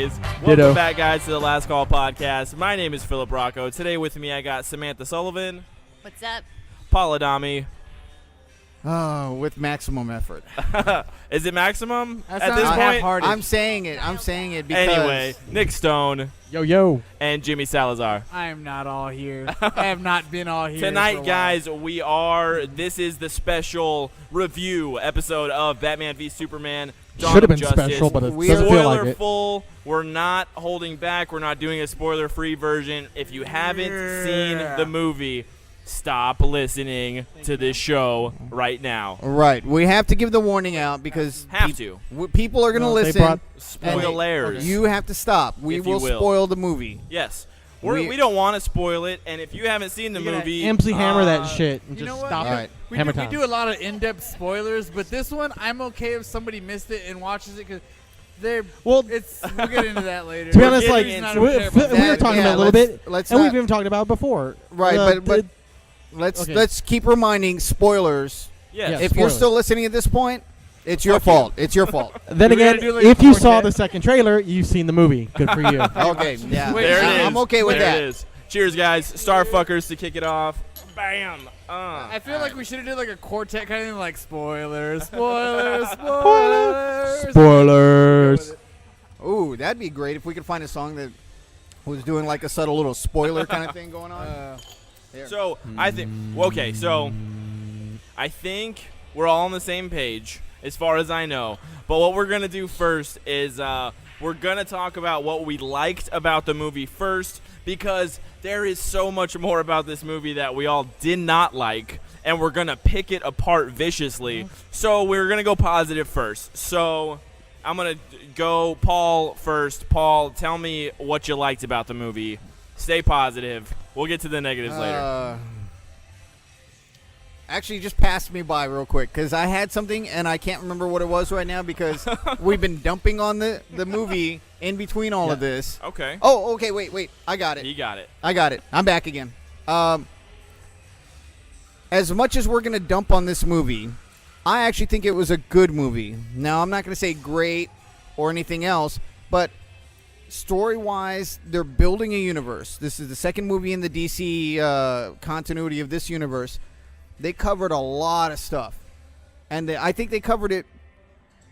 always. Ditto. Welcome back, guys, to the Last Call podcast. My name is Philip Rocco. Today with me, I got Samantha Sullivan, What's up? Paul Adami. Oh, with maximum effort. Is it maximum That's at not this point? half-hearted. I'm saying it because Anyway, Nick Stone Yo. and Jimmy Salazar. I am not all here. I have not been all here for a Tonight, while. guys, this is the special review episode of Batman v Superman. Dawn Should have of been Justice. special, but it We doesn't are- feel like Spoiler it. full. We're not holding back. We're not doing a spoiler-free version. If you haven't seen the movie, stop listening to this show right now. Right, we have to give the warning out because people are going to Well, they listen. brought- Spoilers. You have to stop. We If you will will. spoil the movie. Yes. We- We don't want to spoil it, and if you haven't seen the You're gonna movie, MC hammer that shit and You know just what? stop All it. right. We Hammer do, we time. do a lot of in-depth spoilers, but this one, I'm okay if somebody missed it and watches it because they're. Well, We'll get into that later. to be honest, like getting He's into not we, okay about we that. were talking Yeah, about it a little let's- bit, let's and not- we've even talked about it before. Right, but it- let's okay. let's keep reminding spoilers. yes. Yeah. If you're spoilers. still listening at this point, it's your Fuck you. fault. It's your fault. then We gotta again, do like if a you saw quartet. the second trailer, you've seen the movie. Good for you. Okay, yeah. Wait, There it is. I'm okay with there that. It is. Cheers, guys. Starfuckers to kick it off. Bam. I feel like we should have did like a quartet kind of thing, like spoilers, spoilers, spoilers. Spoilers. Ooh, that'd be great if we could find a song that was doing like a subtle little spoiler kind of thing going on. There. So I think I think we're all on the same page as far as I know. But what we're gonna do first is we're gonna talk about what we liked about the movie first, because there is so much more about this movie that we all did not like, and we're gonna pick it apart viciously. So we're gonna go positive first. So I'm gonna go Paul first. Paul, tell me what you liked about the movie. Stay positive. We'll get to the negatives later. Actually, just passed me by real quick because I had something and I can't remember what it was right now because we've been dumping on the movie in between all of this. Okay. Oh, okay, wait. I got it. You got it. I'm back again. As much as we're going to dump on this movie, I actually think it was a good movie. Now, I'm not going to say great or anything else, but story-wise, they're building a universe. This is the second movie in the DC continuity of this universe. They covered a lot of stuff, and I think they covered it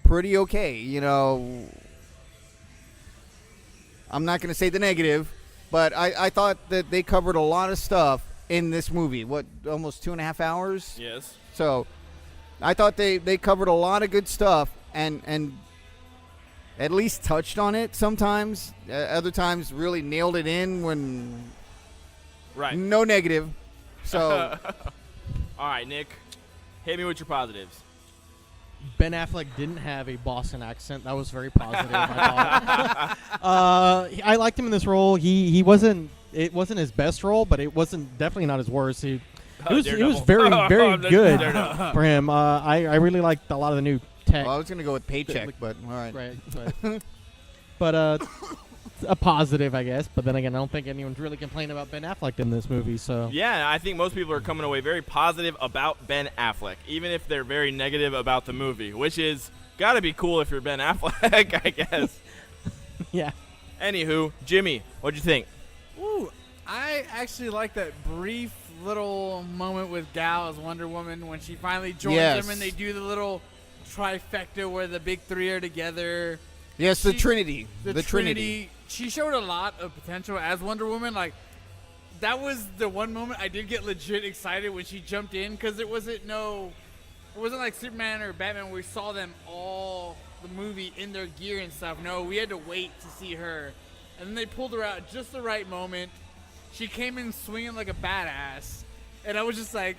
pretty okay. You know, I'm not going to say the negative, but I thought that they covered a lot of stuff in this movie. What, almost 2.5 hours? Yes. So I thought they covered a lot of good stuff and at least touched on it sometimes. Other times really nailed it in when Right. no negative. So All right, Nick, hit me with your positives. Ben Affleck didn't have a Boston accent. That was very positive. I thought. I liked him in this role. He wasn't. It wasn't his best role, but it wasn't definitely not his worst. It was Daredevil. very very good Daredevil. for him. I really liked a lot of the new tech. well, I was going to go with paycheck, but all right. Right. But a positive, I guess. But then again, I don't think anyone's really complaining about Ben Affleck in this movie. So Yeah, I think most people are coming away very positive about Ben Affleck, even if they're very negative about the movie, which is got to be cool if you're Ben Affleck, I guess. yeah. Anywho, Jimmy, what'd you think? Ooh, I actually like that brief little moment with Gal as Wonder Woman when she finally joins Yes. them and they do the little trifecta where the big three are together. Yes, the She- Trinity. The Trinity. She showed a lot of potential as Wonder Woman. Like, that was the one moment I did get legit excited when she jumped in because it wasn't like Superman or Batman where we saw them all the movie in their gear and stuff. No, we had to wait to see her. And then they pulled her out at just the right moment. She came in swinging like a badass. And I was just like,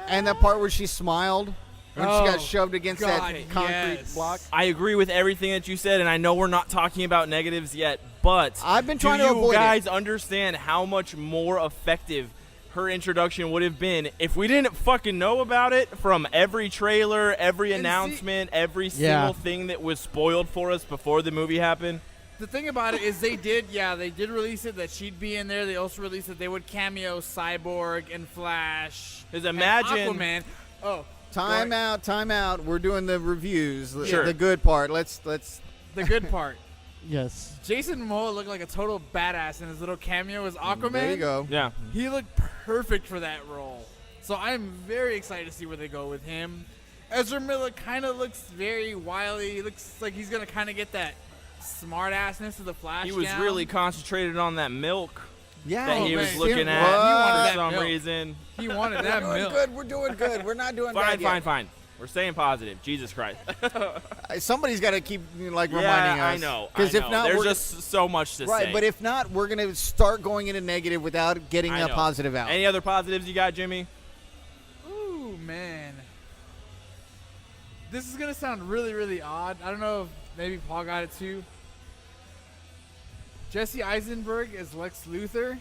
And that part where she smiled when she Oh, got shoved against God, that concrete yes. block. I agree with everything that you said, and I know we're not talking about negatives yet, but I've been trying do to you avoid guys understand how much more effective her introduction would have been if we didn't fucking know about it from every trailer, every And see- announcement, every Yeah. single thing that was spoiled for us before the movie happened? the thing about it is they did release it that she'd be in there. They also released that they would cameo Cyborg and Flash. 'Cause and imagine- Aquaman. Oh, Time out. We're doing the reviews. Sure. The good part. Let's the good part. Yes. Jason Momoa looked like a total badass in his little cameo as Aquaman. There you go. Yeah. He looked perfect for that role. So I'm very excited to see where they go with him. Ezra Miller kind of looks very wily. He looks like he's going to kind of get that smart-assness of the Flash He was down. really concentrated on that milk Yeah. that he man. was looking He at wanted that for some milk. reason. He wanted that We're doing milk. good. We're doing good. We're not doing bad yet. Fine. We're staying positive. Jesus Christ. Somebody's got to keep reminding us. Yeah, I know. Because if not, there's we're just so much to right. say. But if not, we're gonna start going into negative without getting I a know. positive out. Any other positives you got, Jimmy? Ooh, man. This is going to sound really, really odd. I don't know if maybe Paul got it too. Jesse Eisenberg as Lex Luthor.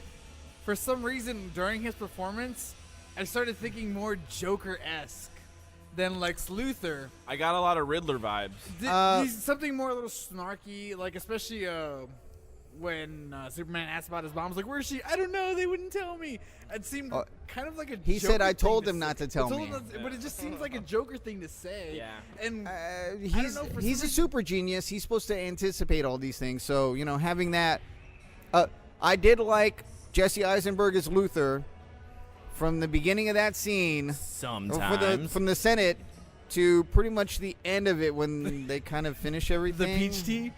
For some reason, during his performance, I started thinking more Joker-esque than Lex Luthor. I got a lot of Riddler vibes. He's something more a little snarky, like especially when Superman asked about his mom. I was like, "Where is she? I don't know. They wouldn't tell me." It seemed kind of like a. He said, Joker "I told thing him say. not to tell I told me." him not to- But it just seems like a Joker thing to say. Yeah. And He's know, for he's some a super genius. He's supposed to anticipate all these things. So having that, I did like Jesse Eisenberg as Luthor from the beginning of that scene, Sometimes. from the Senate to pretty much the end of it when they kind of finish the everything. peach tea.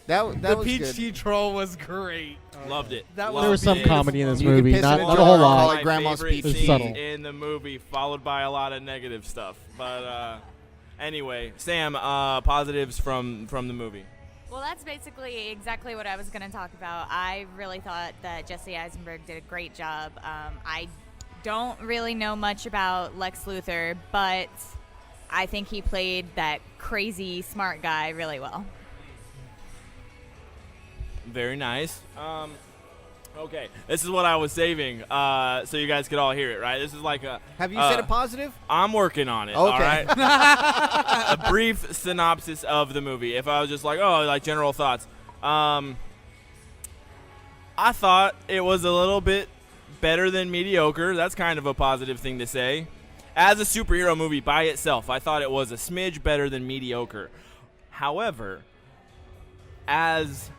That The was peach good. tea troll was great. Loved it. That Loved There was some it. comedy in this You can movie, piss not in a a jar whole and call lot. it Grandma's favorite peach. It's scene subtle. in the movie, followed by a lot of negative stuff. But anyway, Sam, positives from the movie. Well, that's basically exactly what I was going to talk about. I really thought that Jesse Eisenberg did a great job. I don't really know much about Lex Luthor, but I think he played that crazy smart guy really well. Very nice. Okay, this is what I was saving, so you guys could all hear it, right? This is like a. Have you said a positive? I'm working on it. Okay. All right. A brief synopsis of the movie. If I was just like, like general thoughts. I thought it was a little bit better than mediocre. That's kind of a positive thing to say. As a superhero movie by itself, I thought it was a smidge better than mediocre. However, as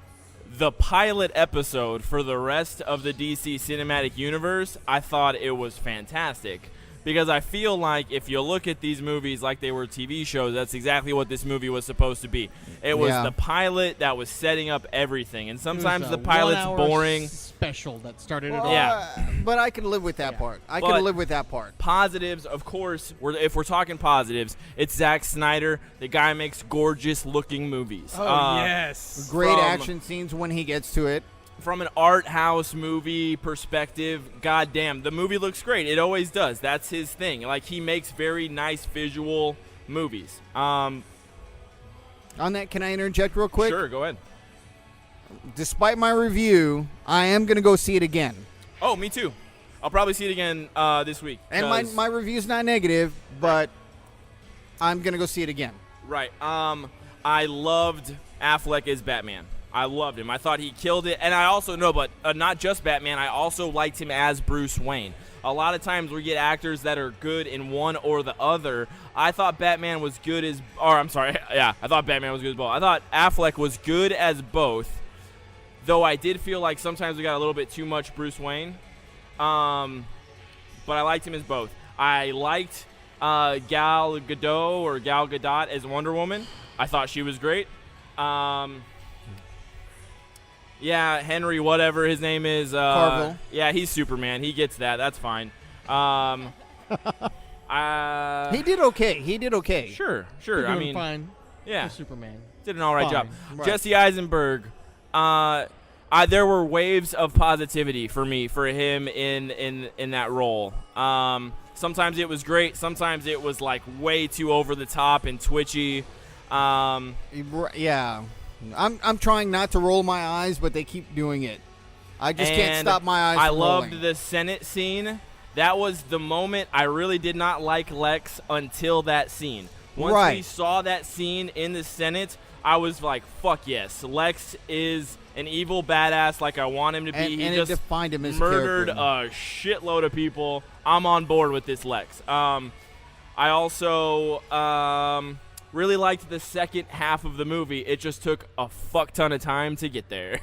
the pilot episode for the rest of the DC Cinematic Universe, I thought it was fantastic. Because I feel like if you look at these movies like they were TV shows, that's exactly what this movie was supposed to be. It was Yeah. the pilot that was setting up everything. And It sometimes was the a pilot's 1 hour boring. special that started it Well, all. Yeah. But I can live with that part. I But- can live with that part. Positives, of course, if we're talking positives, it's Zack Snyder. The guy makes gorgeous-looking movies. Oh, yes. Great from- action scenes when he gets to it. From an art house movie perspective, goddamn, the movie looks great. It always does. That's his thing. Like, he makes very nice visual movies. On that, can I interject real quick? Sure, go ahead. Despite my review, I am going to go see it again. Oh, me too. I'll probably see it again this week. And 'cause- my review's not negative, but I'm going to go see it again. Right. I loved Affleck as Batman. I loved him. I thought he killed it. And I also know, but not just Batman, I also liked him as Bruce Wayne. A lot of times we get actors that are good in one or the other. I thought Batman was good as, or I'm sorry, yeah, I thought Batman was good as both. I thought Affleck was good as both, though I did feel like sometimes we got a little bit too much Bruce Wayne. But I liked him as both. I liked Gal Gadot as Wonder Woman. I thought she was great. Yeah, Henry, whatever his name is. Cavill. Yeah, he's Superman. He gets that. That's fine. He did okay. He did okay. Sure. You're I doing mean, fine. yeah, For Superman. did an all right Fine. job. Right. Jesse Eisenberg. There were waves of positivity for me for him in that role. Sometimes it was great. Sometimes it was like way too over the top and twitchy. Yeah. I'm trying not to roll my eyes, but they keep doing it. I just can't And stop my eyes I from loved rolling. the Senate scene. That was the moment I really did not like Lex until that scene. Once we Right. saw that scene in the Senate, I was like, fuck yes. Lex is an evil badass like I want him to be. And He it just defined him as a murdered character. a shitload of people. I'm on board with this Lex. I also Really liked the second half of the movie. It just took a fuck ton of time to get there.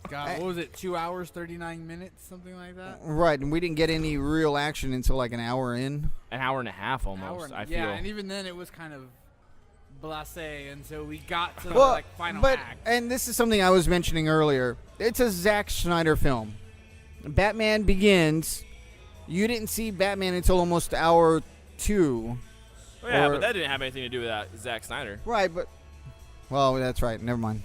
God, what was it? 2 hours, 39 minutes, something like that. Right, and we didn't get any real action until like an hour in. An hour and a half almost, I feel. Yeah, and even then it was kind of blasé until we got to the Well, final but act. and this is something I was mentioning earlier. It's a Zack Snyder film. Batman Begins. You didn't see Batman until almost hour 2. Oh, yeah, or- but that didn't have anything to do with that, Zack Snyder. Right, but well, that's right. Never mind.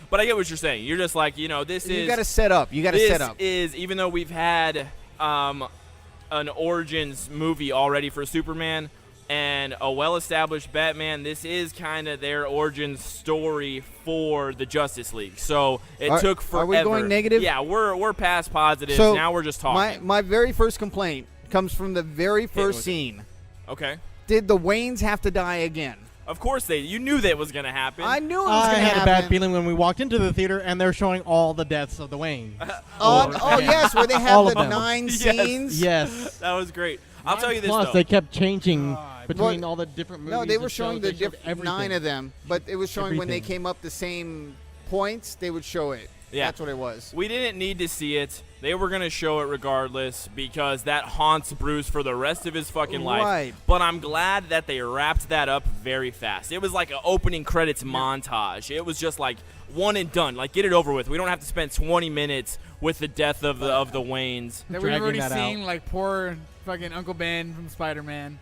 But I get what you're saying. You're just like, this You is. got to set up. You got to set up. This is, even though we've had an origins movie already for Superman and a well-established Batman, this is kind of their origin story for the Justice League. So it took forever. Are we going negative? Yeah, we're past positives. So now we're just talking. My very first complaint comes from the very first scene. Okay. Did the Waynes have to die again? Of course you knew that was going to happen. I knew it was I going to had happen. a bad feeling when we walked into the theater and they're showing all the deaths of the Waynes. Oh yes, where they All have of the them. 9 Yes. scenes. Yes. That was great. I'll tell you this, Plus, though. they kept changing God. between Well, all the different movies. No, they were and showing shows. the They showed different 9 everything. of them, but it was showing when they Everything. came up the same points, they would show it. Yeah. That's what it was. We didn't need to see it. They were going to show it regardless because that haunts Bruce for the rest of his fucking life. Right. But I'm glad that they wrapped that up very fast. It was like an opening credits montage. It was just like one and done. Like, get it over with. We don't have to spend 20 minutes with the death of the Waynes. That we've dragging already that seen, out. like poor fucking Uncle Ben from Spider-Man.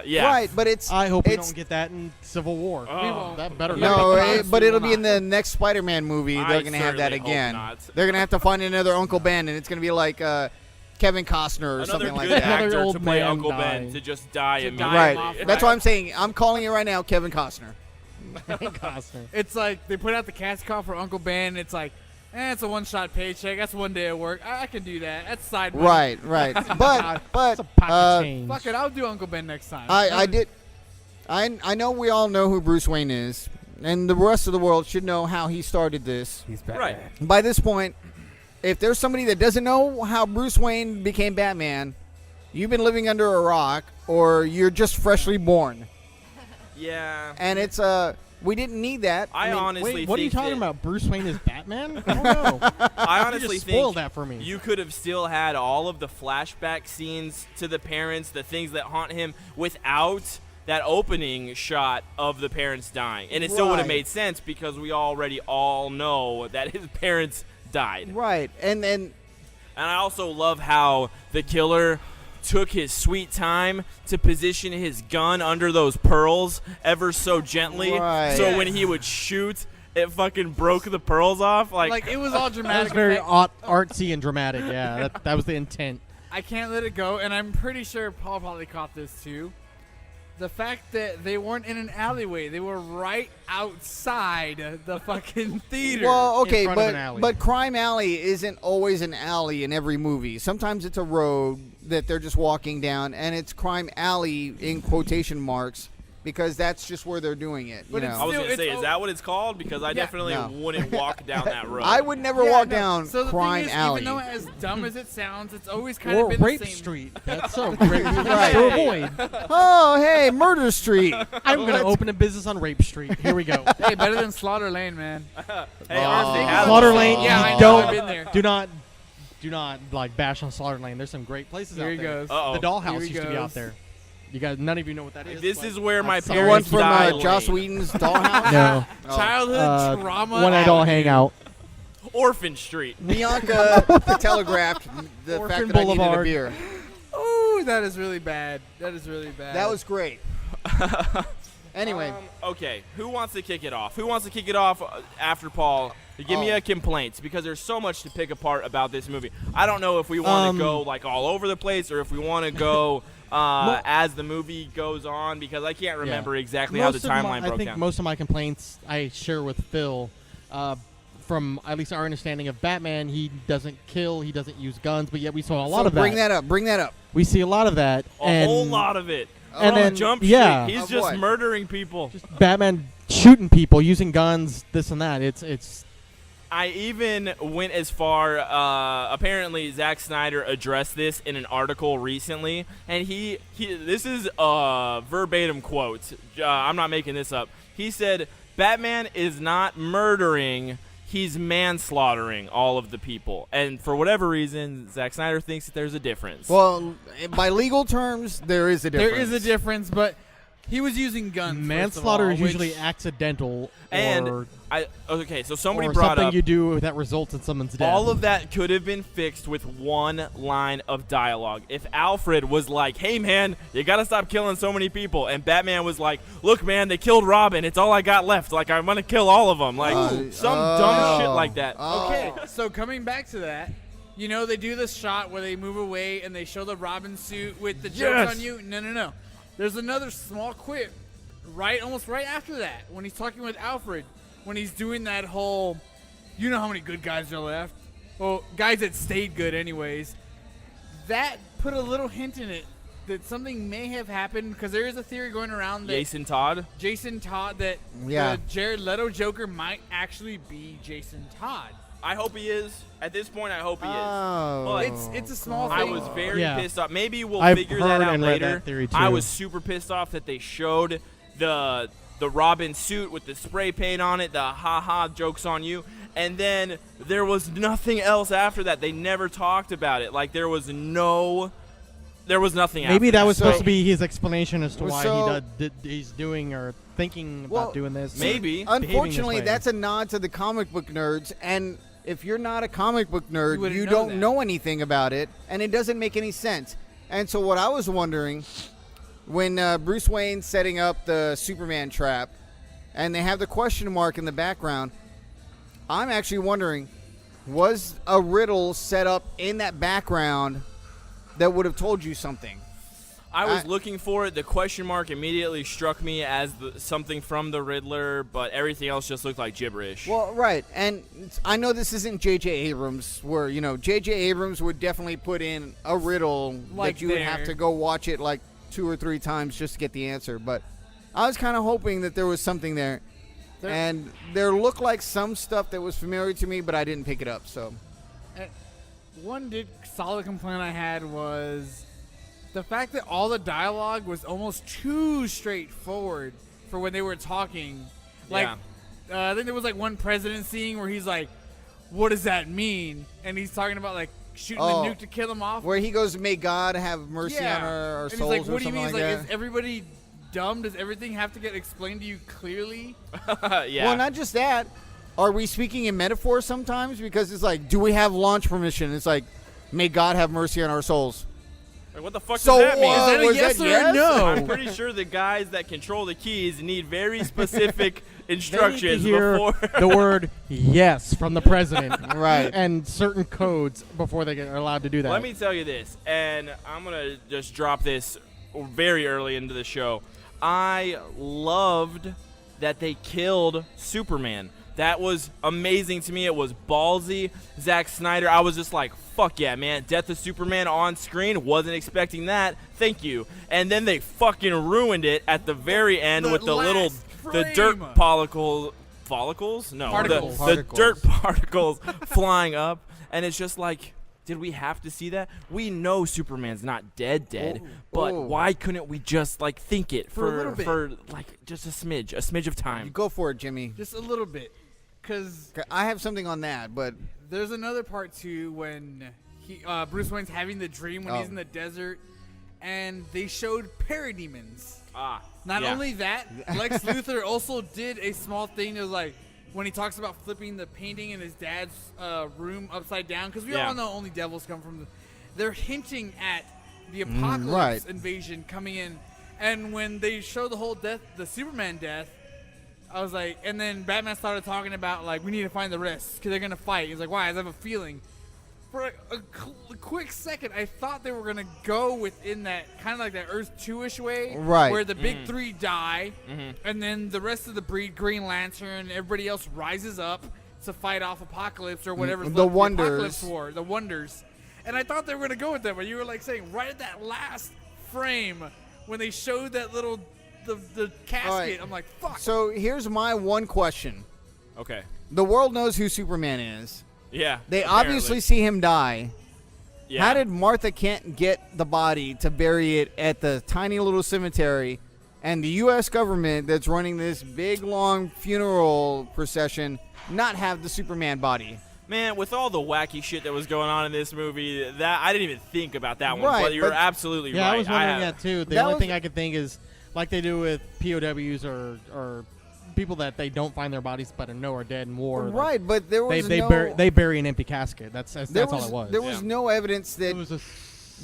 Yeah. Right, but it's I hope we it's, don't get that in Civil War. Oh. We won't. That better No, not. but it'll be in the next Spider-Man movie. I They're going to have that certainly hope again. not. They're going to have to find another Uncle Ben, and it's going to be like Kevin Costner or Another something good like that. actor Another to old play man Uncle Ben dies. to just die To immediately. die Right. off. That's what I'm saying. I'm calling it right now, Kevin Costner. Costner. It's like they put out the cast call for Uncle Ben. It's like, it's a one-shot paycheck. That's one day at work. I can do that. That's side money. Right. But It's a pocket change. Fuck it. I'll do Uncle Ben next time. I did. I know we all know who Bruce Wayne is, and the rest of the world should know how he started this. He's Batman. Right. By this point, if there's somebody that doesn't know how Bruce Wayne became Batman, you've been living under a rock, or you're just freshly born. Yeah. And it's we didn't need that. I mean, honestly Wait, what are you think talking that- about? Bruce Wayne is Batman? I don't know. I You honestly just spoiled think that for me. you could have still had all of the flashback scenes to the parents, the things that haunt him, without that opening shot of the parents dying. And it still would have Right. made sense because we already all know that his parents died. Right, and And I also love how the killer took his sweet time to position his gun under those pearls ever so gently. Right. So Yeah. when he would shoot, it fucking broke the pearls off. Like it was all That dramatic. was very effect. artsy and dramatic. Yeah, that was the intent. I can't let it go, and I'm pretty sure Paul probably caught this too. The fact that they weren't in an alleyway, they were right outside the fucking theater. well, okay, front of an alley. but Crime Alley isn't always an alley in every movie. Sometimes it's a road that they're just walking down, and it's Crime Alley in quotation marks because that's just where they're doing it. But you it's know? I was Still, going to say, it's is that what it's called? Because I definitely No. wouldn't walk down that road. I would never Yeah, walk no. down So the Crime thing is, Alley. even though as dumb as it sounds, it's always kind Or of been Rape the same. Street. That's a great movie Right. to avoid. Oh, hey, Murder Street. I'm going to open a business on Rape Street. Here we go. Hey, better than Slaughter Lane, man. Hey, honestly, Oh. have Slaughter a Lane, song. Yeah, I you know, don't I've been there. do not like bash on Slaughter Lane. There's some great places Here out he there. goes. Uh-oh. The Here Dollhouse he used to be out goes. there. You guys, none of you know what that is. This but is where my that's The parents one from died Joss late. Whedon's Dollhouse? No. Childhood trauma. When I don't hang out. Orphan Street. Bianca telegraphed the Orphan fact that I needed a Boulevard. beer. Ooh, that is really bad. That is really bad. That was great. Anyway, Okay, who wants to kick it off? Who wants to kick it off after Paul? Give me Oh. a complaints because there's so much to pick apart about this movie. I don't know if we want to go like all over the place or if we want to go as the movie goes on because I can't remember exactly how the timeline I broke think down. most of my complaints I share with Phil. From at least our understanding of Batman, he doesn't kill, he doesn't use guns, but yet we saw a lot so of that. bring that up. Bring that up. We see a lot of that. a and whole lot of it. and On then- Jump yeah. Street, he's Of just what? murdering people. Batman shooting people, using guns, this and that. It's I even went as far. Apparently, Zack Snyder addressed this in an article recently, and he this is a verbatim quote. I'm not making this up. He said, "Batman is not murdering; he's manslaughtering all of the people." And for whatever reason, Zack Snyder thinks that there's a difference. Well, by legal terms, there is a difference. There is a difference, but he was using guns. Manslaughter is which- usually accidental, and so somebody or brought something up you do that results in someone's death. all of that could have been fixed with one line of dialogue. If Alfred was like, "Hey man, you gotta stop killing so many people," and Batman was like, "Look man, they killed Robin. It's all I got left. Like I'm gonna kill all of them." Like some dumb shit like that. Okay, so coming back to that, you know, they do this shot where they move away and they show the Robin suit with the jokes on you. No. There's another small quip almost right after that when he's talking with Alfred, when he's doing that whole, you know how many good guys are left? Well, guys that stayed good anyways. That put a little hint in it that something may have happened, because there is a theory going around that Jason Todd. that Yeah. the Jared Leto Joker might actually be Jason Todd. I hope he is. At this point, I hope he is. Oh. But It's a small I thing. was very Yeah. pissed off. Maybe we'll I've figure heard that out and read later. that theory, I too. was super pissed off that they showed the Robin suit with the spray paint on it, the ha-ha jokes on you, and then there was nothing else after that. They never talked about it. Like there was nothing Maybe after that was So- supposed to be his explanation as to why So- he's doing or thinking Well, about doing this. maybe. Unfortunately, way. that's a nod to the comic book nerds, and if you're not a comic book nerd, You wouldn't you know don't that. know anything about it, and it doesn't make any sense. And so what I was wondering, when Bruce Wayne's setting up the Superman trap, and they have the question mark in the background, I'm actually wondering, was a riddle set up in that background that would have told you something? I was looking for it. The question mark immediately struck me as something from the Riddler, but everything else just looked like gibberish. Well, right, and I know this isn't J.J. Abrams, where, you know, J.J. Abrams would definitely put in a riddle Like that you would have there. to go watch it like 2 or 3 times just to get the answer, but I was kind of hoping that there was something there, and there looked like some stuff that was familiar to me, but I didn't pick it up, so. One solid complaint I had was the fact that all the dialogue was almost too straightforward for when they were talking. Like, I think there was like one president scene where he's like, "What does that mean?" And he's talking about like shooting the nuke to kill him off. Where he goes, "May God have mercy on our and souls," he's like, "What do you or mean?" something He's like like, that. "Is everybody dumb? Does everything have to get explained to you clearly?" Yeah. Well, not just that. Are we speaking in metaphor sometimes? Because it's like, do we have launch permission? It's like, "May God have mercy on our souls." Like, what the fuck So, does that mean? Is that a was yes that or a yes? no? I'm pretty sure the guys that control the keys need very specific They need to instructions hear before. the word "yes" from the president, Right. and certain codes before they are allowed to do that. Let me tell you this, and I'm going to just drop this very early into the show. I loved that they killed Superman. That was amazing to me. It was ballsy. Zack Snyder, I was just like, fuck yeah, man. Death of Superman on screen. Wasn't expecting that. Thank you. And then they fucking ruined it at the very end The with the little, last the dirt frame. follicles? No, Particles. the dirt particles flying up. And it's just like, did we have to see that? We know Superman's not dead, but Oh. why couldn't we just like think it For a little bit. for like just a smidge of time? You go for it, Jimmy. Just a little bit, because I have something on that, but there's another part too when Bruce Wayne's having the dream when he's Oh. in the desert, and they showed parademons. Not yeah. only that, Lex Luthor also did a small thing. It was like when he talks about flipping the painting in his dad's room upside down, because we Yeah. all know only devils come from. They're hinting at the apocalypse right. invasion coming in, and when they show the whole the Superman death, I was like, and then Batman started talking about like we need to find the rest because they're gonna fight. He's like, why? I have a feeling. For a quick second, I thought they were gonna go within that kind of like that Earth 2-ish way, Right. where the big three die, and then the rest of the breed, Green Lantern, everybody else rises up to fight off Apocalypse or whatever's The left of Wonders. Apocalypse War, the Wonders. And I thought they were gonna go with that, but you were like saying right at that last frame when they showed that little the casket, All right. I'm like, fuck. so here's my one question. Okay. The world knows who Superman is. Yeah. They apparently. obviously see him die. Yeah. How did Martha Kent get the body to bury it at the tiny little cemetery, and the U.S. government that's running this big, long funeral procession not have the Superman body? Man, with all the wacky shit that was going on in this movie, that I didn't even think about that one. Right, but you're but- absolutely Yeah, right. I was wondering that too. The That only was- thing I could think is like they do with POWs or people that they don't find their bodies but know are dead in war. like, Right, but there was they no... they bury an empty casket. That's there all it was. There was Yeah. no evidence that it was a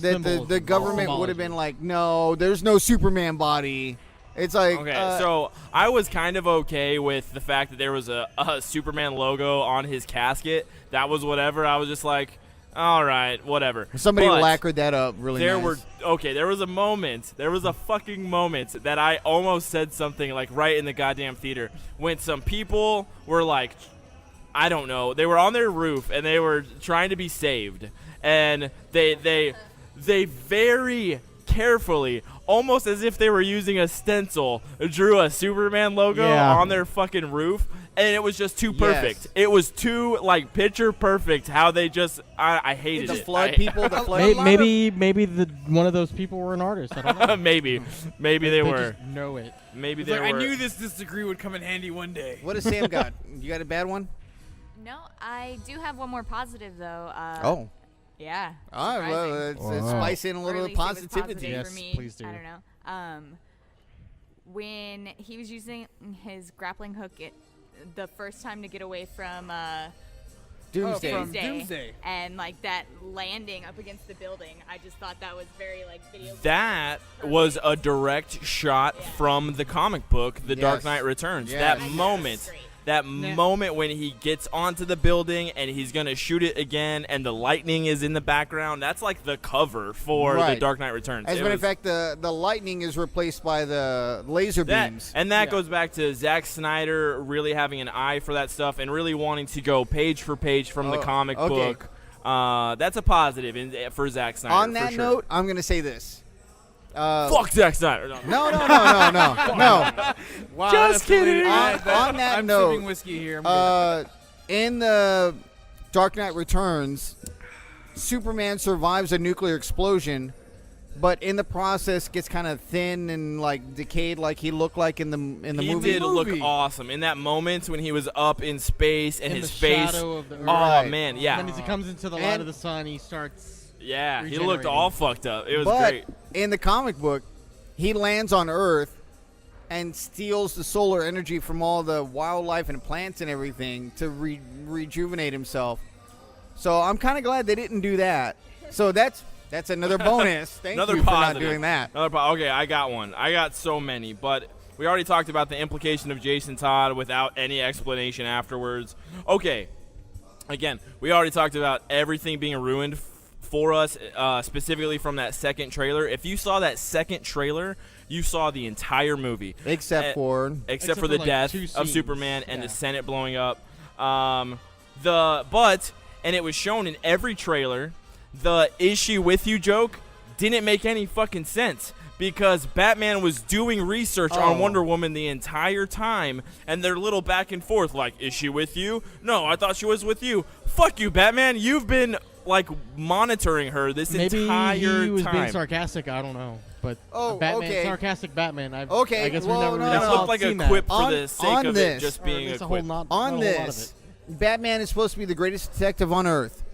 that symbolism, the government would have symbology. been like, no, there's no Superman body. It's like, Okay, so I was kind of okay with the fact that there was a Superman logo on his casket. That was whatever. I was just like, all right, whatever. somebody But lacquered that up really there nice. there was a fucking moment that I almost said something like right in the goddamn theater when some people were like, I don't know, they were on their roof and they were trying to be saved, and they very carefully, almost as if they were using a stencil, drew a Superman logo Yeah. on their fucking roof, and it was just too perfect. Yes. It was too like picture perfect how they just I hated the it. flood I- people, the flood Maybe one of those people were an artist. I don't know. maybe they were. Just know it. Maybe It's they like, were. I knew this degree would come in handy one day. What has Sam got? You got a bad one? No, I do have one more positive though. Yeah. All right, well, surprising. let's spice in a Or little at least it was positivity. positive Yes, for me. please do. I don't know. When he was using his grappling hook the first time to get away from Doomsday. from Doomsday, Doomsday. and like that landing up against the building, I just thought that was very like video. That was a direct shot Yeah. from the comic book, The Dark Yes. Knight Returns. Yes. That I know, moment, great. that moment when he gets onto the building and he's gonna shoot it again, and the lightning is in the background. That's like the cover for The Right. Dark Knight Returns. As a It matter of was- fact, the lightning is replaced by the laser beams. and that Yeah. goes back to Zack Snyder really having an eye for that stuff and really wanting to go page for page from the Oh, comic okay. book. That's a positive for Zack Snyder. On for that sure. note, I'm going to say this. Fuck Zack Snyder. No. Wow, Just that's really- kidding. On that I'm note, sipping whiskey here. I'm good. In the Dark Knight Returns, Superman survives a nuclear explosion, but in the process gets kind of thin and like decayed, like he looked like in the He movie. did look awesome in that moment when he was up in space and In his the face. shadow of the Oh Right. man, yeah, When he comes into the light And- of the sun, he starts. yeah. He looked regenerating. all fucked up. It was But great. in the comic book, he lands on Earth and steals the solar energy from all the wildlife and plants and everything to rejuvenate himself. So I'm kind of glad they didn't do that. So that's another bonus. Thank Another you for positive. not doing that. Okay, I got one. I got so many, but we already talked about the implication of Jason Todd without any explanation afterwards. Okay, again, we already talked about everything being ruined for us, specifically from that second trailer. If you saw that second trailer, you saw the entire movie. Except for Except for the like, death 2 of scenes. Superman and Yeah. the Senate blowing up. And it was shown in every trailer, the issue with you joke didn't make any fucking sense because Batman was doing research on Oh. Wonder Woman the entire time, and their little back and forth, like, is she with you? No, I thought she was with you. Fuck you, Batman. You've been, like, monitoring her this Maybe entire he was time. being sarcastic. I don't know, but Oh, Batman, okay. sarcastic Batman. Okay, I guess well, we've never no, really That no. looked like a seen that. quip for On- the sake on of this- it just Or at being a least quip. not a on whole lot of this, it. Batman is supposed to be the greatest detective on Earth.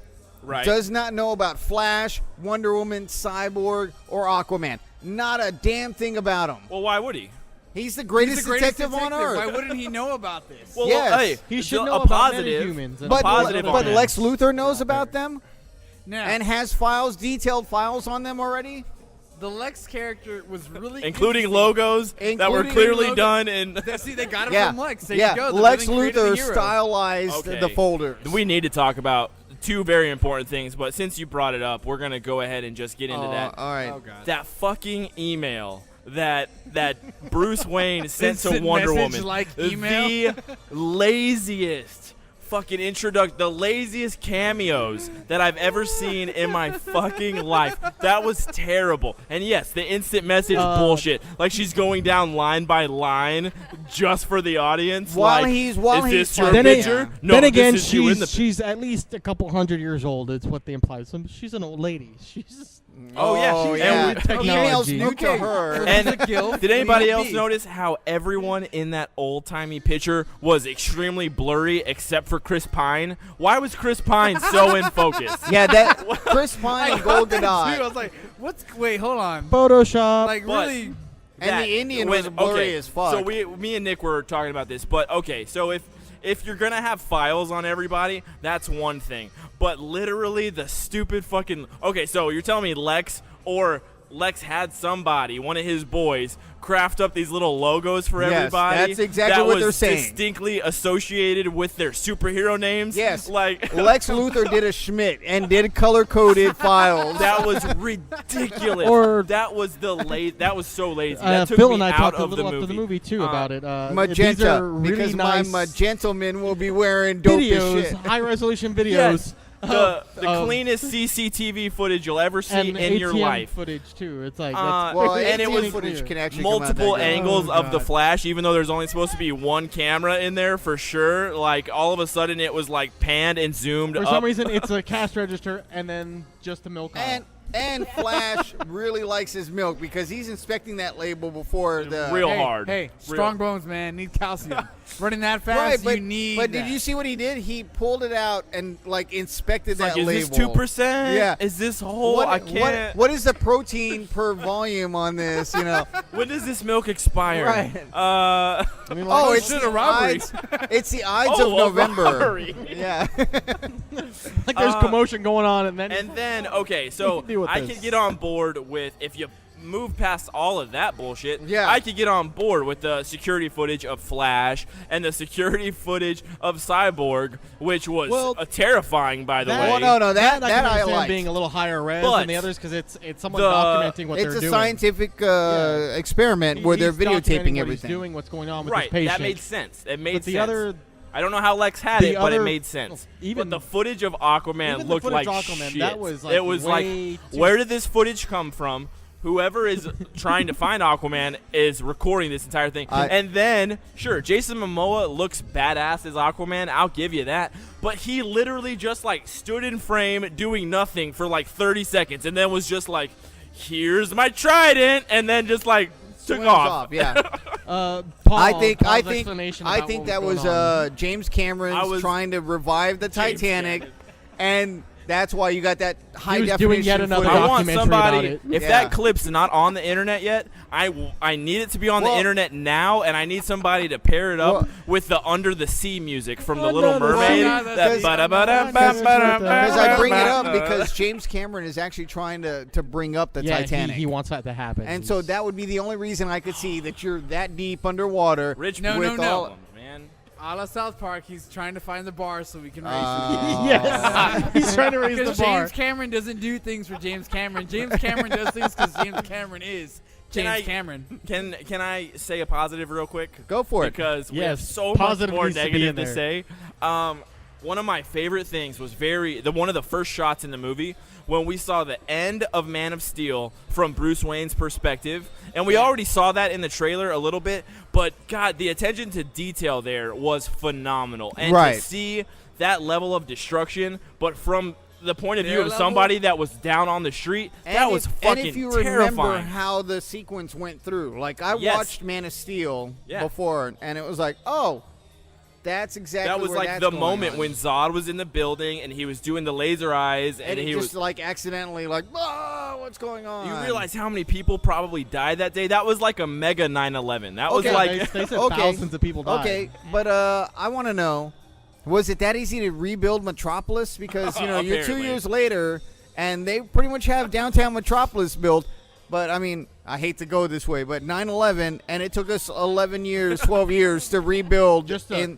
Right. Does not know about Flash, Wonder Woman, Cyborg, or Aquaman. Not a damn thing about him. Well, why would he? He's the He's greatest, the greatest detective on Earth. Why wouldn't he know about this? Well, Yes. hey, He should a know about positive. metahumans and But, positive but on it. Lex Luthor knows about them Now, and has detailed files on them already. the Lex character was really Including interesting. logos that were Including clearly logo- done in. See, they got it Yeah, from Lex. There yeah. you go. The Lex living created the Luthor hero. stylized Okay. the folders. We need to talk about two very important things, but since you brought it up, we're gonna go ahead and just get into that. All right. Oh god. That fucking email that Bruce Wayne sent to Instant Wonder message Woman. like email? The laziest fucking introduction, the laziest cameos that I've ever seen in my fucking life. That was terrible. And yes, the instant message bullshit. Like she's going down line by line just for the audience. While like, he's is this your Then picture? No, then this again, is you in the she's at least a couple hundred years old. It's what they imply. She's an old lady. She's Oh, yeah. she's yeah. with technology. Email's new to her. And a gilf. did anybody Leave else be. notice how everyone in that old-timey picture was extremely blurry except for Chris Pine? Why was Chris Pine so in focus? Yeah, that Chris Pine and Gal Dude, I Gadot. was like, wait, hold on. Photoshop. Like, But- really? And That- the Indian when- was blurry okay, as fuck. So me and Nick were talking about this, but okay, so if you're gonna have files on everybody, that's one thing. But literally the stupid fucking so you're telling me Lex had somebody, one of his boys, craft up these little logos for Yes, everybody. that's exactly that what was they're saying. distinctly associated with their superhero names. Yes. like Lex Luthor did a Schmidt and did color-coded files. that was ridiculous. Or- that was that was so lazy. That took Phil me and I out talked a of little the after the movie too about it. These Magenta, are really because nice my gentleman will be wearing dope as videos, shit. high resolution videos. Yes. The of- cleanest CCTV footage you'll ever see and in your ATM life. footage too. It's like Well, that's and it ATM was footage can actually come out multiple that good. angles Oh, of the God. flash, even though there's only supposed to be one camera in there for sure. Like all of a sudden, it was like panned and zoomed for up. some reason it's a cash register and then just a milk aisle. And Flash really likes his milk because he's inspecting that label before the Real Hey, hard. Hey, Real. strong bones, man. Need calcium. Running that fast, Right, but, you need but that. did you see what he did? He pulled it out and like inspected It's that like, is label. this 2%? Yeah. Is this whole? I can't. What is the protein per volume on this? You know. When does this milk expire? Right. I mean, like, Oh, it's shit, the a robbery. Ides. It's the Ides Oh, of a November. robbery. Yeah. like there's commotion going on and then And then, okay, so Deal with I this. could get on board with, if you move past all of that bullshit, Yeah. I could get on board with the security footage of Flash and the security footage of Cyborg, which was Well, terrifying, by the that- way. Well, no, that I can I understand liked. being a little higher res But than the others because it's someone the- documenting what It's they're a doing. scientific experiment where they're He's documenting videotaping what he's everything. doing what's going on with Right, his patient. that made sense. It made But the sense. other, I don't know how Lex had the it, but it other- made sense. even- but the footage of Aquaman even the looked footage like of Aquaman, shit. that was, like, it was like, way too- where did this footage come from? Whoever is trying to find Aquaman is recording this entire thing. And then, sure, Jason Momoa looks badass as Aquaman. I'll give you that. But he literally just, like, stood in frame doing nothing for, like, 30 seconds and then was just like, here's my trident, and then just, like, took Swims off. Yeah. Paul, I think explanation I about think what that was was going on. James Cameron's trying to revive the James Titanic, Cameron. and that's why you got that high was definition doing yet another footage. I want documentary somebody. about it. If Yeah. that clip's not on the internet yet, I need it to be on the Well- internet now, and I need somebody to pair it up Well- with the Under the Sea music from the Under Little the Mermaid. Sea. That Because Because I bring it up because James Cameron is actually trying to bring up the yeah, Titanic. He wants that to happen. And so that would be the only reason I could see that you're that deep underwater. Rich No, with no, no. all man. A la South Park, he's trying to find the bar so we can race yes, he's trying to raise Because the bar. James Cameron doesn't do things for James Cameron. James Cameron does things because James Cameron is James Cameron. Can I say a positive real quick? Go for it. Because we have Yes, so much positive more needs to be negative in to there. say. One of my favorite things was one of the first shots in the movie when we saw the end of Man of Steel from Bruce Wayne's perspective. And we already saw that in the trailer a little bit, but God, the attention to detail there was phenomenal. And Right. to see that level of destruction, but from the point of view Their of level? somebody that was down on the street, that was fucking And if you terrifying. remember how the sequence went through, like I Yes. watched Man of Steel Yeah. before, and it was like, oh, that's exactly That was where like that's the going moment on. when Zod was in the building and he was doing the laser eyes and and he he was. just like accidentally like, oh, what's going on? You realize how many people probably died that day? That was like a mega 9/11. That was Okay. like they said Okay. thousands of people died. Okay, but I want to know, was it that easy to rebuild Metropolis? Because you're 2 Apparently. years later, and they pretty much have downtown Metropolis built. But I mean, I hate to go this way, but 9/11, and it took us 11 years, 12 years to rebuild Just to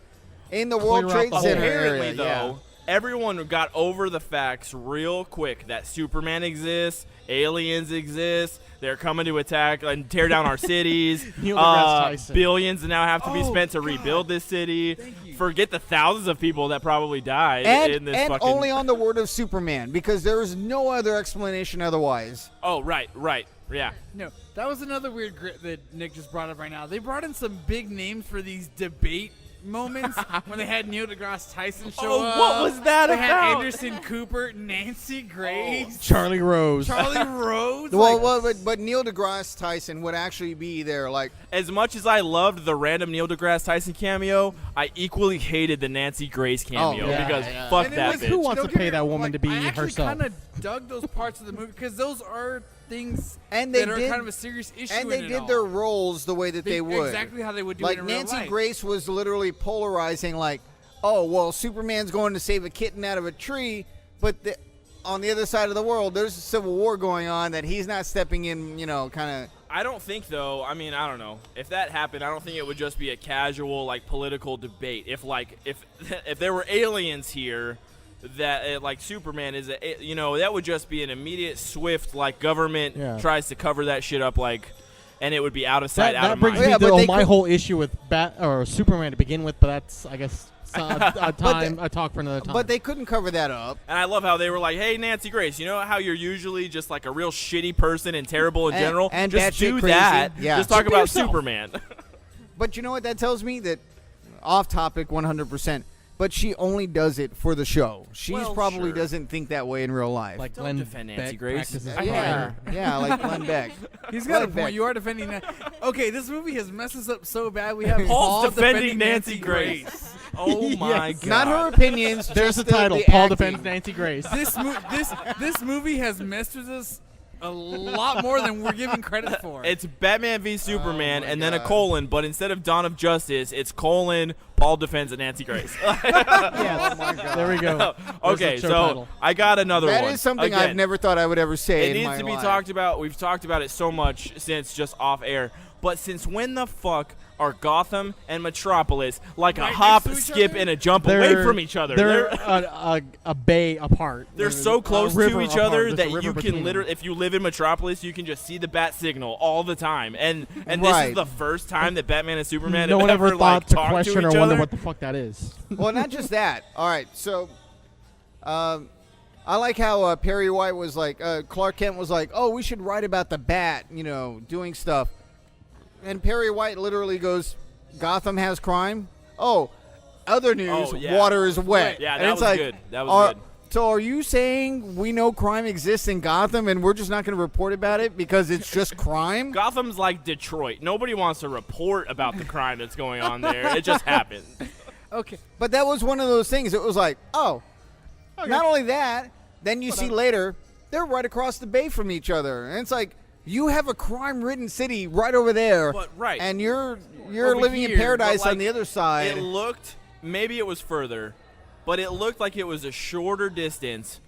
in the clear World out Trade the whole Center apparently area. though. everyone got over the facts real quick that Superman exists, aliens exist, they're coming to attack and tear down our cities. Neil deGrasse Tyson. Billions now have to be spent to rebuild this city. Forget the thousands of people that probably died in this and fucking... only on the word of Superman, because there is no other explanation otherwise. Oh, right. Yeah. No, that was another weird that Nick just brought up right now. They brought in some big names for these debate moments when they had Neil deGrasse Tyson show up. What was that they about? had Anderson Cooper, Nancy Grace, Charlie Rose. Charlie Rose. But Neil deGrasse Tyson would actually be there, like... As much as I loved the random Neil deGrasse Tyson cameo, I equally hated the Nancy Grace cameo because fuck And it that was- bitch. Who wants Don't to get pay me- that woman to be I actually herself? kind of dug those parts of the movie because those are things And they that did- are kind of a serious issue. And they in it did all. their roles the way that they would. exactly how they would do Like it in real Nancy life. Grace was literally polarizing, like, oh, well, Superman's going to save a kitten out of a tree, but on the other side of the world, there's a civil war going on that he's not stepping in, kind of... I don't think, though, I mean, I don't know. If that happened, I don't think it would just be a casual, like, political debate. If there were aliens here that, like, Superman is, that would just be an immediate, swift, like, government tries to cover that shit up, like, and it would be out of sight, out That of brings mind. me Yeah, but to they my could- whole issue with Superman to begin with, but that's, I guess, a talk for another time. But they couldn't cover that up. And I love how they were like, hey, Nancy Grace, you know how you're usually just like a real shitty person and terrible in general? and just batshit do crazy. that. Yeah. Just talk Just be about yourself. Superman. But you know what that tells me? That off topic 100%. But she only does it for the show. She Well, probably sure. doesn't think that way in real life. like Don't Glenn defend Nancy Beck Grace. practices yeah, prior. yeah, like Glenn Beck. He's got a Glenn Beck. point. You are defending that. Okay, this movie has messed us up so bad. We have Paul's Paul defending Nancy Grace. Oh, my Yes. God. Not her opinions. There's the just title. the Paul acting. defends Nancy Grace. This movie has messed with us a lot more than we're giving credit for. It's Batman v Superman my and then a God. colon, but instead of Dawn of Justice, it's colon, Paul defends Nancy Grace. Yes. There we go. Okay, There's the so show title. I got another That one. is something Again, I've never thought I would ever say It in needs my to be life. talked about. We've talked about it so much since just off air. But since when the fuck are Gotham and Metropolis like a Right hop, next to each skip, other? and a jump away from each other? They're a bay apart. They're so A close river to each apart. other There's a that river you between can them. literally, if you live in Metropolis, you can just see the bat signal all the time. And this Right. is the first time that Batman and Superman No have one ever ever thought like, to talked question to or each wonder other. what the fuck that is. Well, not just that. All right, so I like how Perry White was like, Clark Kent was like, oh, we should write about the bat, doing stuff. And Perry White literally goes, Gotham has crime? Oh, other news, Oh, yeah. water is wet. Yeah, And that it's was like, good. That was good. So are you saying we know crime exists in Gotham and we're just not going to report about it because it's just crime? Gotham's like Detroit. Nobody wants to report about the crime that's going on there. It just happens. okay. But that was one of those things. It was like, oh, not only that, then you see later, they're right across the bay from each other. And it's like, you have a crime-ridden city right over there, But, right. and you're Over living here, in paradise but, like, on the other side. It looked, maybe it was further, but it looked like it was a shorter distance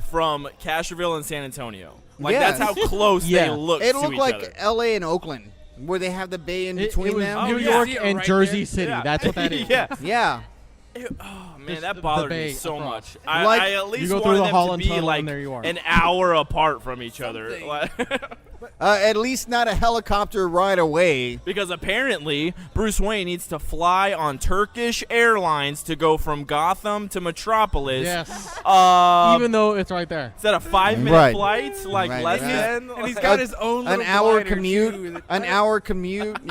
from Castroville and San Antonio. Like, Yes. that's how close Yeah. they looked It to looked each like other. L.A. and Oakland, where they have the bay in It between was them. New Oh, yeah. York See it and right Jersey there? City. Yeah. That's what that is. Yeah. Yeah. Oh, man, Just that the bothered bay me so across. much. I Like, at least you go through wanted the them to Holland be Tunnel like and there you are. an hour apart from each other. Something. At least not a helicopter ride away. Because apparently Bruce Wayne needs to fly on Turkish Airlines to go from Gotham to Metropolis. Yes. Even Even though it's right there. is that a 5-minute Right. flight? Like Right. less Yeah. than? And he's got his own An little hour glider, commute, too. an hour commute,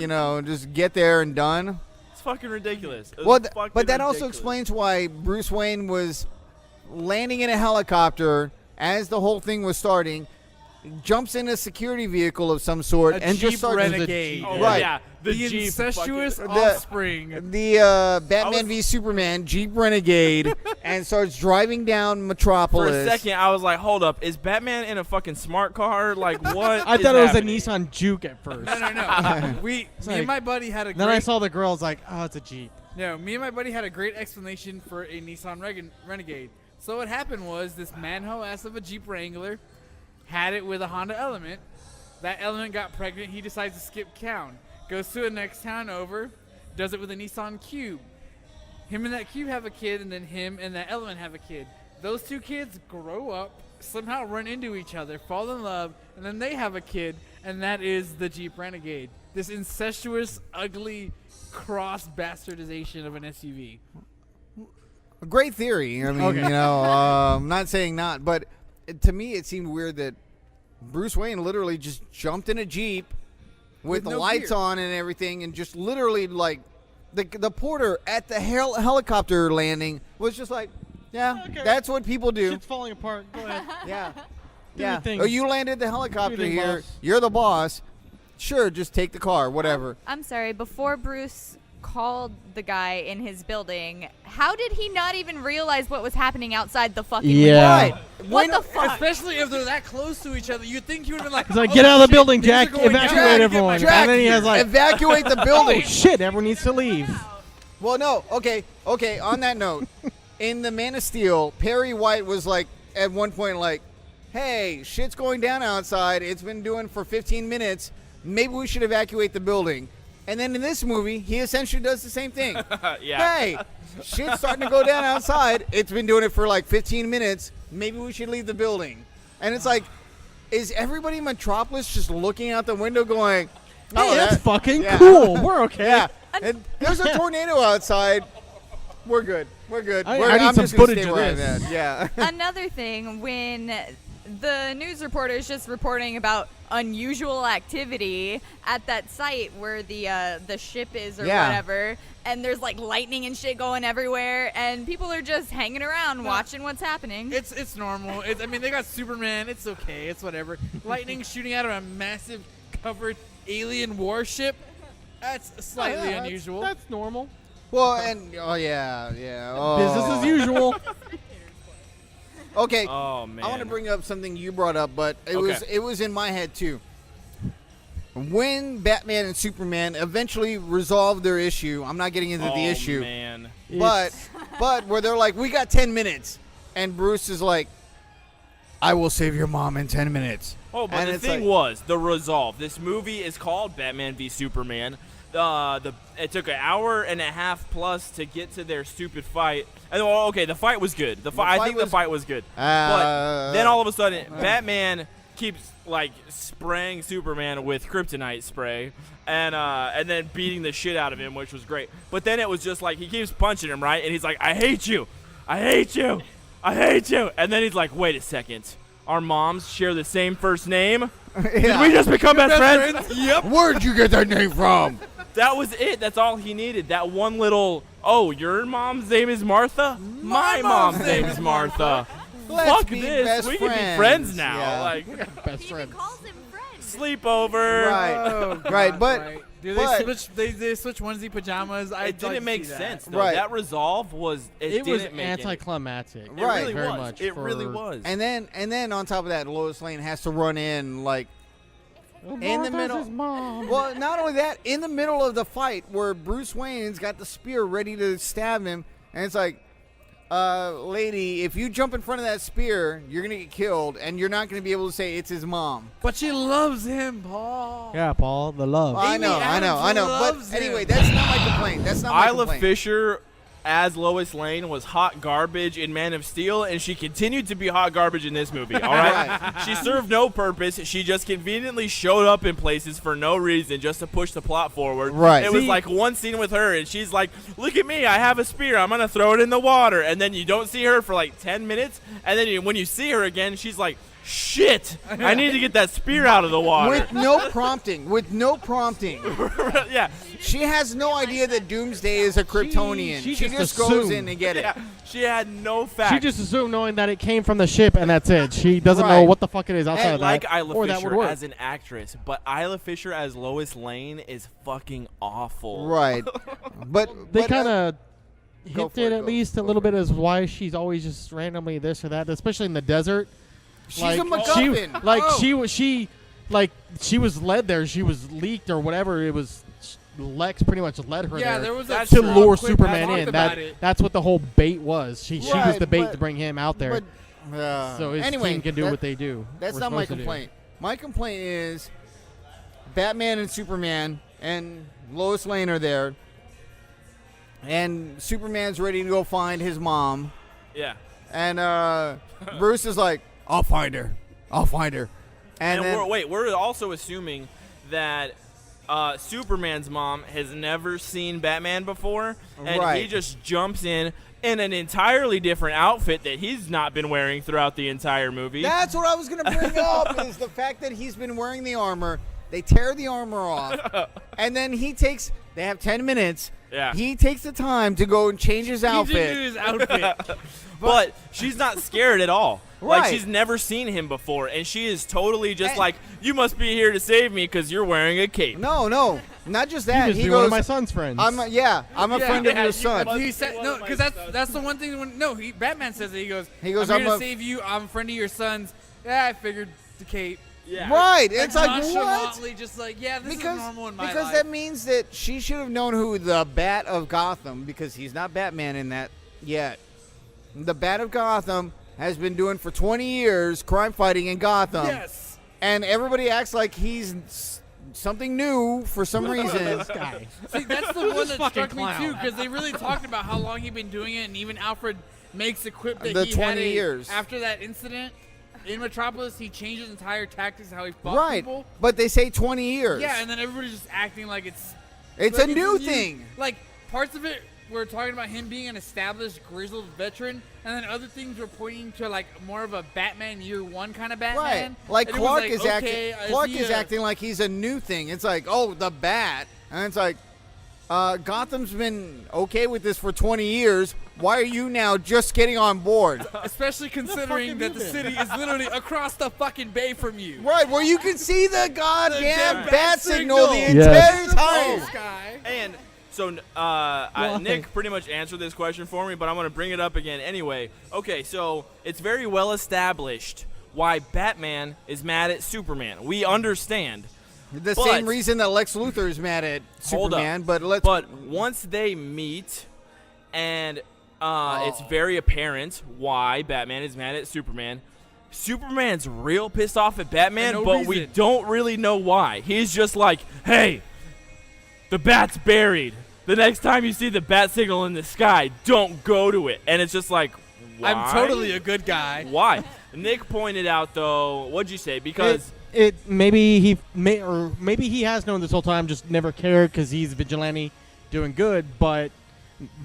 just get there and done. It's fucking ridiculous. It's Well, fucking but that also ridiculous. explains why Bruce Wayne was landing in a helicopter as the whole thing was starting, jumps in a security vehicle of some sort, A and Jeep just starts Renegade. Oh, Right. yeah. The The Jeep incestuous fucking- offspring. the Batman was- v Superman Jeep Renegade and starts driving down For Metropolis. a second, I was like, hold up. Is Batman in a fucking smart car? Like, what? I is thought it was happening? a Nissan Juke at first. No. Me like- and my buddy had a Then I great. saw the girl. I was like, oh, it's a Jeep. No, me and my buddy had a great explanation for a Nissan Renegade. So what happened was this manhole ass of a Jeep Wrangler had it with a Honda Element. That Element got pregnant. He decides to skip town. Goes to the next town over. Does it with a Nissan Cube. him and that cube have a kid, and then him and that element have a kid. Those two kids grow up, somehow run into each other, fall in love, and then they have a kid, and that is the Jeep Renegade. This incestuous, ugly cross bastardization of an SUV. A great theory. I mean, Okay. I'm not saying not, but to me it seemed weird that Bruce Wayne literally just jumped in a Jeep with the no lights gear. on and everything, and just literally like the porter at the helicopter landing was just like, yeah, Okay. that's what people do. Shit's falling apart. Go ahead. Yeah, Do yeah. your thing. Oh, you landed the helicopter Do your thing, here. boss. You're the boss. Sure, just take the car, whatever. I'm sorry. Before Bruce called the guy in his building, how did he not even realize what was happening outside the fucking Yeah. window? Right. What the fuck? Especially if they're that close to each other, you'd think he would have been like, He's like, "Oh, get out of the shit, building, things are Jack. going down. Evacuate Get my everyone." Jack." And then he has like, evacuate the oh building. shit, everyone needs to leave. Well, no. Okay. On that note, in the Man of Steel, Perry White was like at one point like, "Hey, shit's going down outside. It's been doing for 15 minutes. Maybe we should evacuate the building." And then in this movie, he essentially does the same thing. Yeah. Hey, shit's starting to go down outside. It's been doing it for like 15 minutes. Maybe we should leave the building. And it's like, is everybody in Metropolis just looking out the window going, Hey, that's that- fucking yeah. cool. We're okay. Yeah. And there's a tornado outside. We're good. We're good. I We're, need I'm some just gonna footage stay of where I'm this. at. Yeah. Another thing, when the news reporter is just reporting about unusual activity at that site where the ship is or Yeah. whatever, and there's like lightning and shit going everywhere, and people are just hanging around watching what's happening. It's normal. I mean, they got Superman. It's okay. It's whatever. Lightning shooting out of a massive covered alien warship. That's slightly Yeah, that's- unusual. That's normal. Well, and yeah. Oh. Business as usual. Okay. Oh man. I want to bring up something you brought up, but it was in my head too. When Batman and Superman eventually resolve their issue, I'm not getting into the issue, Man. but where they're like, we got 10 minutes, and Bruce is like, I will save your mom in 10 minutes. Oh, but And the it's thing like- was the resolve. This movie is called Batman v Superman. It took an hour and a half plus to get to their stupid fight. And okay, the fight was good. I fight think the was- fight was good. But then all of a sudden, Batman keeps like spraying Superman with kryptonite spray, and then beating the shit out of him, which was great. But then it was just like he keeps punching him, right? And he's like, I hate you, I hate you, I hate you. And then he's like, wait a second, our moms share the same first name. Did we just become best friends? Yep. Where'd you get that name from? That was it. That's all he needed. That one little, oh, your mom's name is Martha? My mom's name is Martha. Let's Fuck be this. best We can be friends. friends now. Yeah. Like, Best he friend. even calls him friend. sleepover. Right. Right, but Right. Do but- they switch onesie pajamas? It didn't make sense, though. Right. That resolve was, It was didn't make any- anticlimactic. It Right. really Very was. much. It for- really was. and then on top of that, Lois Lane has to run in like in the middle. Mom. Well, not only that, in the middle of the fight where Bruce Wayne's got the spear ready to stab him, and it's like, lady, if you jump in front of that spear, you're gonna get killed, and you're not gonna be able to say it's his mom. But she loves him, Paul. Yeah, Paul, the love. I Amy know. Adams But loves him. anyway, that's not my complaint. That's not my Isla complaint. Fisher as Lois Lane was hot garbage in Man of Steel, and she continued to be hot garbage in this movie. All right, she served no purpose. She just conveniently showed up in places for no reason, just to push the plot forward. Right. It was See- like one scene with her, and she's like, "Look at me, I have a spear. I'm gonna throw it in the water." And then you don't see her for like 10 minutes, and then when you see her again, she's like, "Shit, I need to get that spear out of the water." With no prompting. With no prompting. Yeah. She has no idea that Doomsday is a Kryptonian. she She just just goes assumed. in to get it. Yeah, she had no facts. She just assumed knowing that it came from the ship and that's it. She doesn't know Right. what the fuck it is outside I of like that. Isla or that would Fisher work. as an actress, but Isla Fisher as Lois Lane is fucking awful. Right. But They but, kind of go for hinted it, at go- least a go little for bit as why she's always just randomly this or that, especially in the desert. she's like, a MacGuffin. she was led there. She was leaked or whatever. It was Lex pretty much led her Yeah, there. there was That's a to true. lure quick Superman talk in. about it. That's what the whole bait was. She was Right, the bait but- to bring him out there, But, so his anyway, team can do what they do. That's We're not my supposed to do. complaint. My complaint is Batman and Superman and Lois Lane are there. and Superman's ready to go find his mom. Yeah. And Bruce is like, I'll find her. I'll find her. And then, we're also assuming that Superman's mom has never seen Batman before, and Right. he just jumps in an entirely different outfit that he's not been wearing throughout the entire movie. that's what I was going to bring up is the fact that he's been wearing the armor. They tear the armor off, and then they have 10 minutes. Yeah. He takes the time to go and change his He outfit. did his outfit. But she's not scared at all. Like, Right. she's never seen him before, and she is totally just And- like, you must be here to save me because you're wearing a cape. No, not just You that. just He be goes, one of my son's friends. I'm a friend of your son. He said no, because that's the one thing. Batman says it. He goes, He goes, I'm I'm here a- to save you. I'm a friend of your son's. Yeah, I figured the cape. Yeah. Right. It's like, what? nonchalantly, just like, yeah, this is normal in my because life. that means that she should have known who the Bat of Gotham, because he's not Batman in that yet. The Bat of Gotham has been doing for 20 years crime fighting in Gotham. Yes. And everybody acts like he's something new for some reason. this guy. See, that's the one that fucking struck me clown. too, because they really talked about how long he'd been doing it, and even Alfred makes a quip that The he had 20 years. after that incident in Metropolis. He changed his entire tactics, how he fought Right. people. But they say 20 years. Yeah, and then everybody's just acting like it's like a new thing. Like parts of it were talking about him being an established, grizzled veteran, and then other things were pointing to like more of a Batman Year One kind of Right. Batman. Like And it was Clark like, is okay, acting. Clark he is a- acting like he's a new thing. It's like, oh, the Bat, and it's like, Gotham's been okay with this for 20 years. Why are you now just getting on board? Especially considering that the city is literally across the fucking bay from you. Right, where you can see the goddamn damn bat, bat signal the signal. Yes. entire time. Sky. And so Why? Nick pretty much answered this question for me, but I'm going to bring it up again anyway. Okay, so it's very well established why Batman is mad at Superman. We understand. The But- same reason that Lex Luthor is mad at Hold up. Superman, but But once they meet, and it's very apparent why Batman is mad at Superman. Superman's real pissed off at Batman, For no but we reason. don't really know why. He's just like, hey, the bat's buried. The next time you see the bat signal in the sky, don't go to it. And it's just like, why? I'm totally a good guy. Why? Nick pointed out, though, what'd you say? Because Maybe he has known this whole time, just never cared because he's vigilante, doing good. But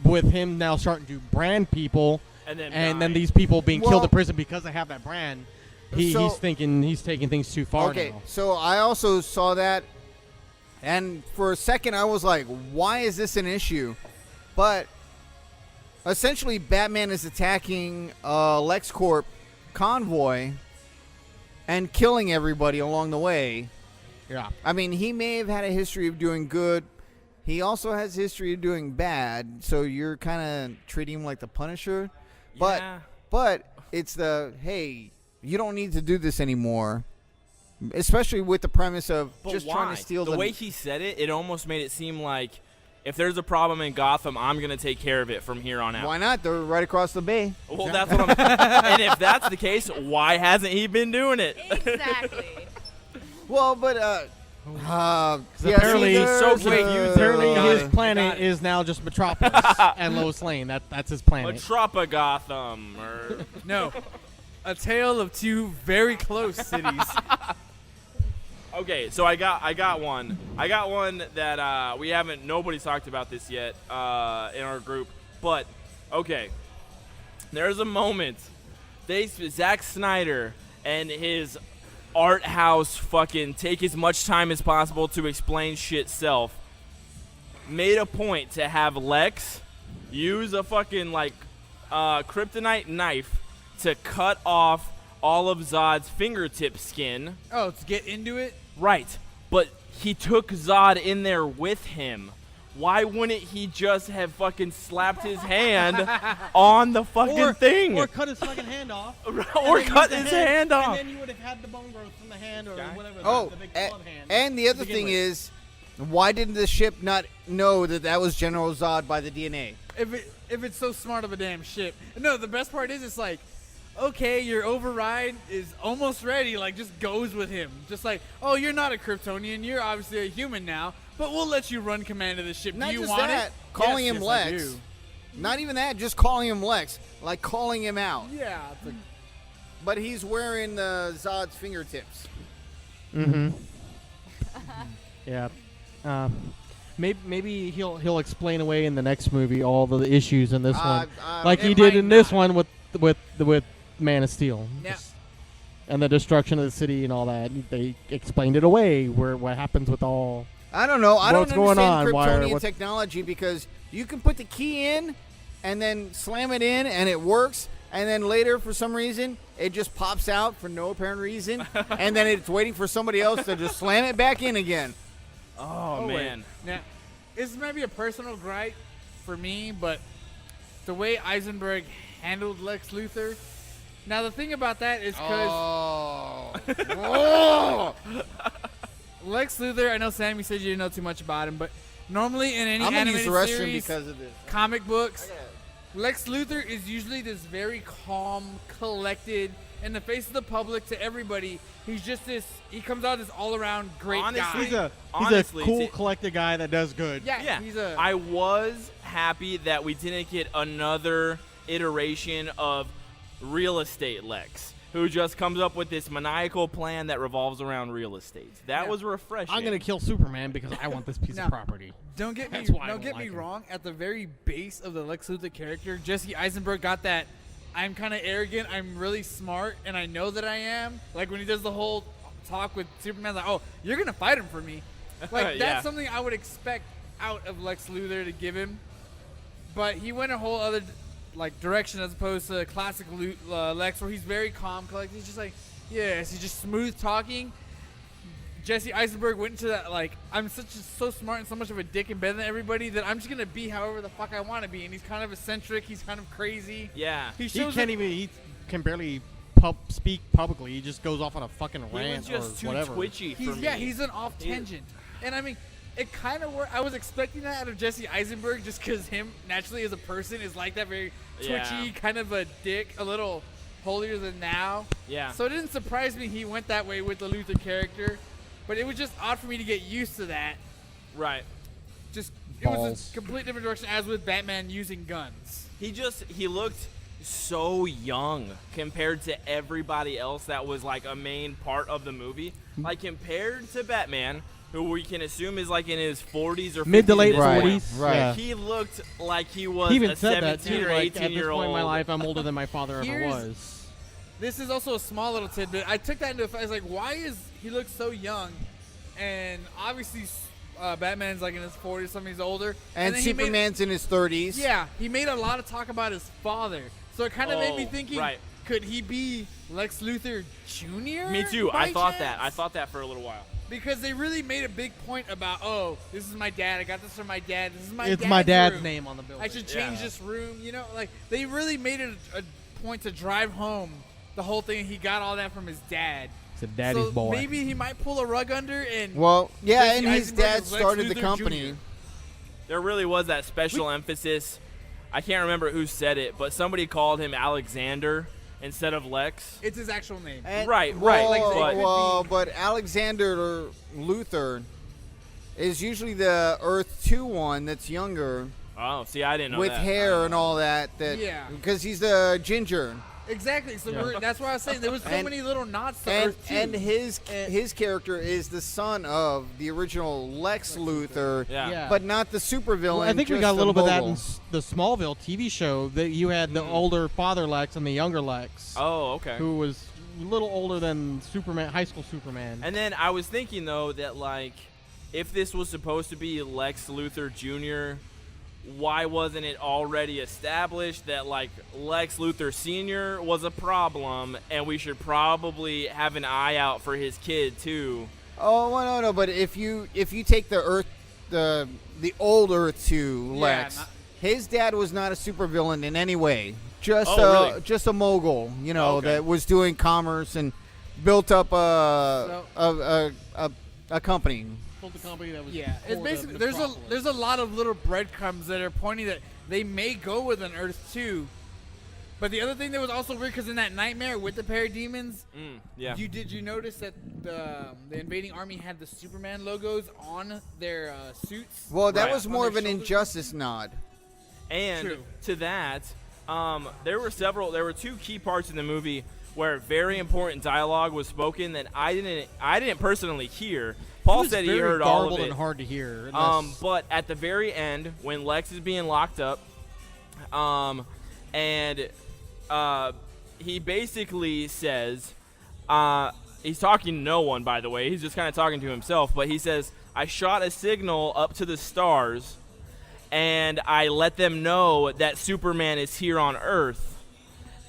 with him now starting to brand people, and then, and then die. these people being Well- killed in prison because they have that brand, So- he's thinking he's taking things too far okay, now. so I also saw that, and for a second I was like, why is this an issue? But essentially, Batman is attacking LexCorp convoy and killing everybody along the way. Yeah. I mean, he may have had a history of doing good. He also has a history of doing bad, so you're kind of treating him like the Punisher. But Yeah. but it's the, hey, you don't need to do this anymore. Especially with the premise of But just why? trying to steal the way he said it, it almost made it seem like if there's a problem in Gotham, I'm gonna take care of it from here on out. Why not? They're right across the bay. Well, that's what I'm. And if that's the case, why hasn't he been doing it? Exactly. Well, but apparently- He's so confused. Apparently, Got his it. planet Got it. is now just Metropolis and Lois Lane. That's his planet. Metropa Gotham. Or No. A tale of two very close cities. okay, so I got one. I got one that we haven't. Nobody's talked about this yet in our group. But okay, there's a moment. Zack Snyder and his art house fucking take as much time as possible to explain shit self made a point to have Lex use a fucking like kryptonite knife to cut off all of Zod's fingertip skin. Oh, to get into it? Right, but he took Zod in there with him. Why wouldn't he just have fucking slapped his hand on the fucking thing? Or cut his fucking hand off. Or cut his hand off. And then you would have had the bone growth from the hand or whatever. Oh, the big a- club hand. and the other to begin thing with. is, why didn't the ship not know that that was General Zod by the DNA? If it's so smart of a damn ship. No, the best part is it's like, okay, your override is almost ready, like just goes with him. Just like, oh, you're not a Kryptonian, you're obviously a human now, but we'll let you run command of the ship. Not Do you just want that, it? calling Yes, him yes, I Lex. do. Not even that, just calling him Lex, like calling him out. Yeah. It's like, But he's wearing the Zod's fingertips. Mm-hmm. Yeah. Maybe he'll explain away in the next movie all the issues in this one, like he it did might in this not. one with Man of Steel. Now- And the destruction of the city and all that. They explained it away. What happens with all. I don't know. I What's don't going understand on? Why are- Kryptonian what- technology because you can put the key in and then slam it in and it works. And then later, for some reason, it just pops out for no apparent reason. And then it's waiting for somebody else to just slam it back in again. Oh, wait. man. Now, this might be a personal gripe for me, but the way Eisenberg handled Lex Luthor. Now, the thing about that is because Oh. Lex Luthor, I know Sammy said you didn't know too much about him, but normally in any I'm going to use animated the restroom series, because of this. comic books, Lex Luthor is usually this very calm, collected, in the face of the public to everybody. He's just this. He comes out as all-around great Honestly, guy. Honestly, he's a cool, see- collected guy that does good. Yeah, Yeah, he's a. I was happy that we didn't get another iteration of real estate Lex, who just comes up with this maniacal plan that revolves around real estate. That Yeah. was refreshing. I'm gonna kill Superman because I want this piece Now, of property. Don't get me. That's why I Don't don't get like me him. wrong. At the very base of the Lex Luthor character, Jesse Eisenberg got that. I'm kind of arrogant. I'm really smart, and I know that I am. Like when he does the whole talk with Superman, like, "Oh, you're gonna fight him for me." Like Yeah. that's something I would expect out of Lex Luthor to give him. But he went a whole other like direction as opposed to classic Lex, where he's very calm, collected. He's just like, yes, he's just smooth talking. Jesse Eisenberg went into that like, I'm so smart and so much of a dick and better than everybody that I'm just gonna be however the fuck I want to be. And he's kind of eccentric. He's kind of crazy. Yeah. He He shows can't up- even. He can barely speak publicly. He just goes off on a fucking He rant was just or too whatever. twitchy for He's me. yeah, he's an off tangent. And I mean, it kind of worked. I was expecting that out of Jesse Eisenberg just because him naturally as a person is like that, very twitchy, Yeah. kind of a dick, a little holier than thou. Yeah. So it didn't surprise me he went that way with the Luthor character, but it was just odd for me to get used to that. Right. Just it was Balls. a complete different direction as with Batman using guns. He looked so young compared to everybody else that was like a main part of the movie. Like compared to Batman, who we can assume is like in his 40s or 50s Mid to late at this point, 40s. Right. Yeah. He looked like he was He even a said that 17 too. or Like, 18 at this year point in my old. life, I'm older than my father ever Here's- was. This is also a small little tidbit. I took that into effect. I was like, why is he look so young? And obviously, Batman's like in his 40s, something he's older. And then he made- Superman's in his 30s. Yeah, he made a lot of talk about his father. So it kind of made me Oh, thinking, right. could he be Lex Luthor Jr.? Me too. by I thought that. chance? I thought that for a little while. Because they really made a big point about, oh, this is my dad. I got this from my dad. This is my It's dad's my dad's room. name on the building. I should change Yeah. this room. You know, like they really made it a point to drive home the whole thing. He got all that from his dad. It's a daddy's so boy. maybe he might pull a rug under and. Well, yeah, Jesse and his Eisenberg dad is Lex started the Luthor company. Jr. There really was that special emphasis. I can't remember who said it, but somebody called him Alexander instead of Lex. It's his actual name. And- Right, well, right, but- Well, but Alexander Luthor is usually the Earth 2 one that's younger Oh, see, I didn't know with that. hair and all that. Yeah. Because he's the ginger. Exactly. So Yeah. that's why I was saying there was so And- many little nods to And, Earth 2. and his character is the son of the original Lex Luthor, Yeah. Yeah. but not the supervillain. Well, I think we just got a little bit of that in mogul. the Smallville TV show. That you had the older father Lex and the younger Lex, Oh, okay. who was a little older than Superman, high school Superman. And then I was thinking though that like, if this was supposed to be Lex Luthor Jr., why wasn't it already established that like Lex Luthor Sr. was a problem, and we should probably have an eye out for his kid too? Oh well, no. But if you take the Earth, the old Earth 2 Lex, not- his dad was not a supervillain in any way. Just Oh, really? just a mogul, Okay. that was doing commerce and built up a company. Built the company that was Yeah, it's for basically the there's Metropolis. a lot of little breadcrumbs that are pointing that they may go with an Earth 2, But the other thing that was also weird, because in that nightmare with the parademons, Yeah. did you notice that the invading army had the Superman logos on their suits? Well, that Right. was On more their of an shoulders? Injustice nod. And True. to that, there were two key parts in the movie where very important dialogue was spoken that I didn't personally hear. Paul It was said he very heard all garbled of it. and hard to hear. But at the very end, when Lex is being locked up, and he basically says, he's talking to no one, by the way. He's just kind of talking to himself. But he says, I shot a signal up to the stars, and I let them know that Superman is here on Earth.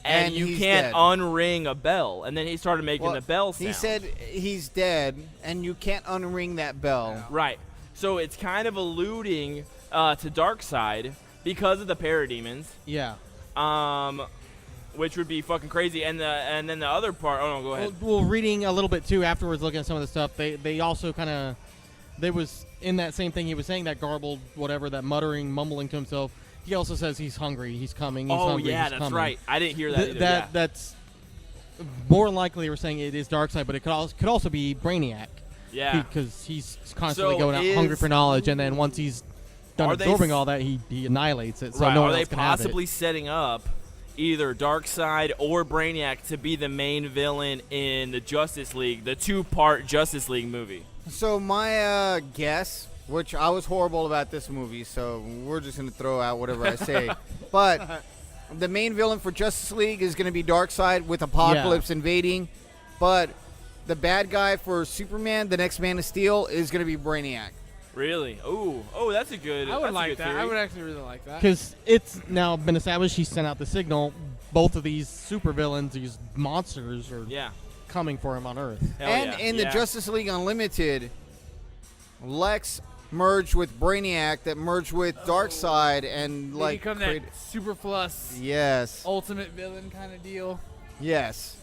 And you he's can't dead. unring a bell. And then he started making the bell sound. He said he's dead, and you can't unring that bell. Right. So it's kind of alluding to Darkseid because of the parademons, yeah. which would be fucking crazy. And then the other part. Oh no, go ahead. Well, reading a little bit too afterwards, looking at some of the stuff, they also kind of, they was in that same thing he was saying, that garbled whatever, that muttering, mumbling to himself. He also says he's hungry, he's coming, he's Oh hungry, yeah, he's that's coming. right. I didn't hear that either. Yeah. That's more than likely we're saying it is Darkseid, but it could also be Brainiac. Yeah. Because he's constantly So going out hungry for knowledge, and then once he's done Are they absorbing s- all that, he annihilates it. So right. no one Are they else can have it. possibly setting up either Darkseid or Brainiac to be the main villain in the Justice League, the two-part Justice League movie? So my guess, which I was horrible about this movie, so we're just going to throw out whatever I say. But the main villain for Justice League is going to be Darkseid with Apocalypse invading. But the bad guy for Superman, the next Man of Steel, is going to be Brainiac. Really? Oh, that's a good. I would that's a like good that. theory. I would actually really like that. Because it's now been established he sent out the signal. Both of these supervillains, these monsters, are Yeah. coming for him on Earth. Hell and yeah. in the Yeah. Justice League Unlimited, Lex merged with Brainiac that merged with Darkseid and They like become create- that super plus yes, ultimate villain kind of deal. yes.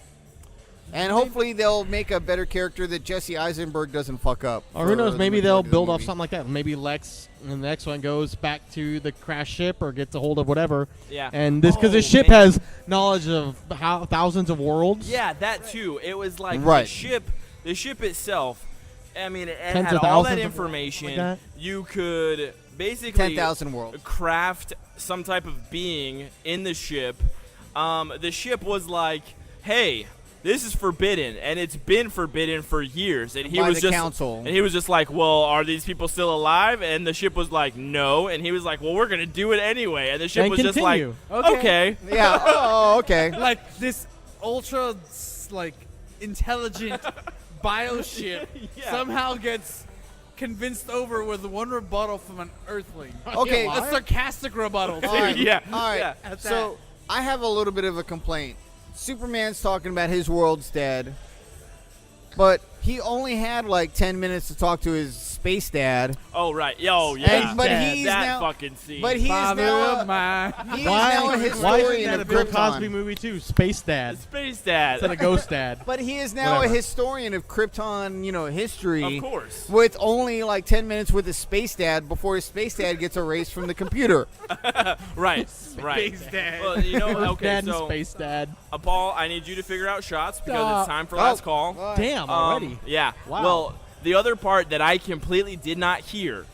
And hopefully they'll make a better character that Jesse Eisenberg doesn't fuck up. Or who for knows? the Maybe they'll majority of the build off movie. something like that. Maybe Lex in the next one goes back to the crashed ship or gets a hold of whatever. Yeah. And this because this Oh, ship man. has knowledge of how thousands of worlds. Yeah, that too. It was like Right. the ship itself. I mean, it Tens had of all that thousands of information. like that? You could basically 10,000 worlds. craft some type of being in the ship. The ship was like, "Hey, this is forbidden," and it's been forbidden for years. And he By was the just, council. and he was just like, "Well, are these people still alive?" And the ship was like, "No," and he was like, "Well, we're gonna do it anyway." And the ship And was just like, continue. "Okay." Yeah. Oh, okay. Like this ultra like intelligent bioship Yeah. somehow gets convinced over with one rebuttal from an Earthling. Okay. A sarcastic rebuttal. All right. Yeah. All right. Yeah. At So I have a little bit of a complaint. Superman's talking about his world's dead, but he only had like 10 minutes to talk to his space dad. Oh right. Yo, yeah. And- but that, he's that now- fucking scene. But he is Father now of mine. he is now a Why historian isn't that a of Bill Krypton. Cosby movie too? Space Dad Space Dad. instead of Ghost Dad. But he is now Whatever. a historian of Krypton, history. Of course. With only like 10 minutes with his space dad before his space dad gets erased from the computer. Right. Right. Space Dad. Well, you know, Earth okay, Dad and so Space Dad. Paul, I need you to figure out shots because Stop. it's time for last call. Damn, already. Yeah. Wow. Well, the other part that I completely did not hear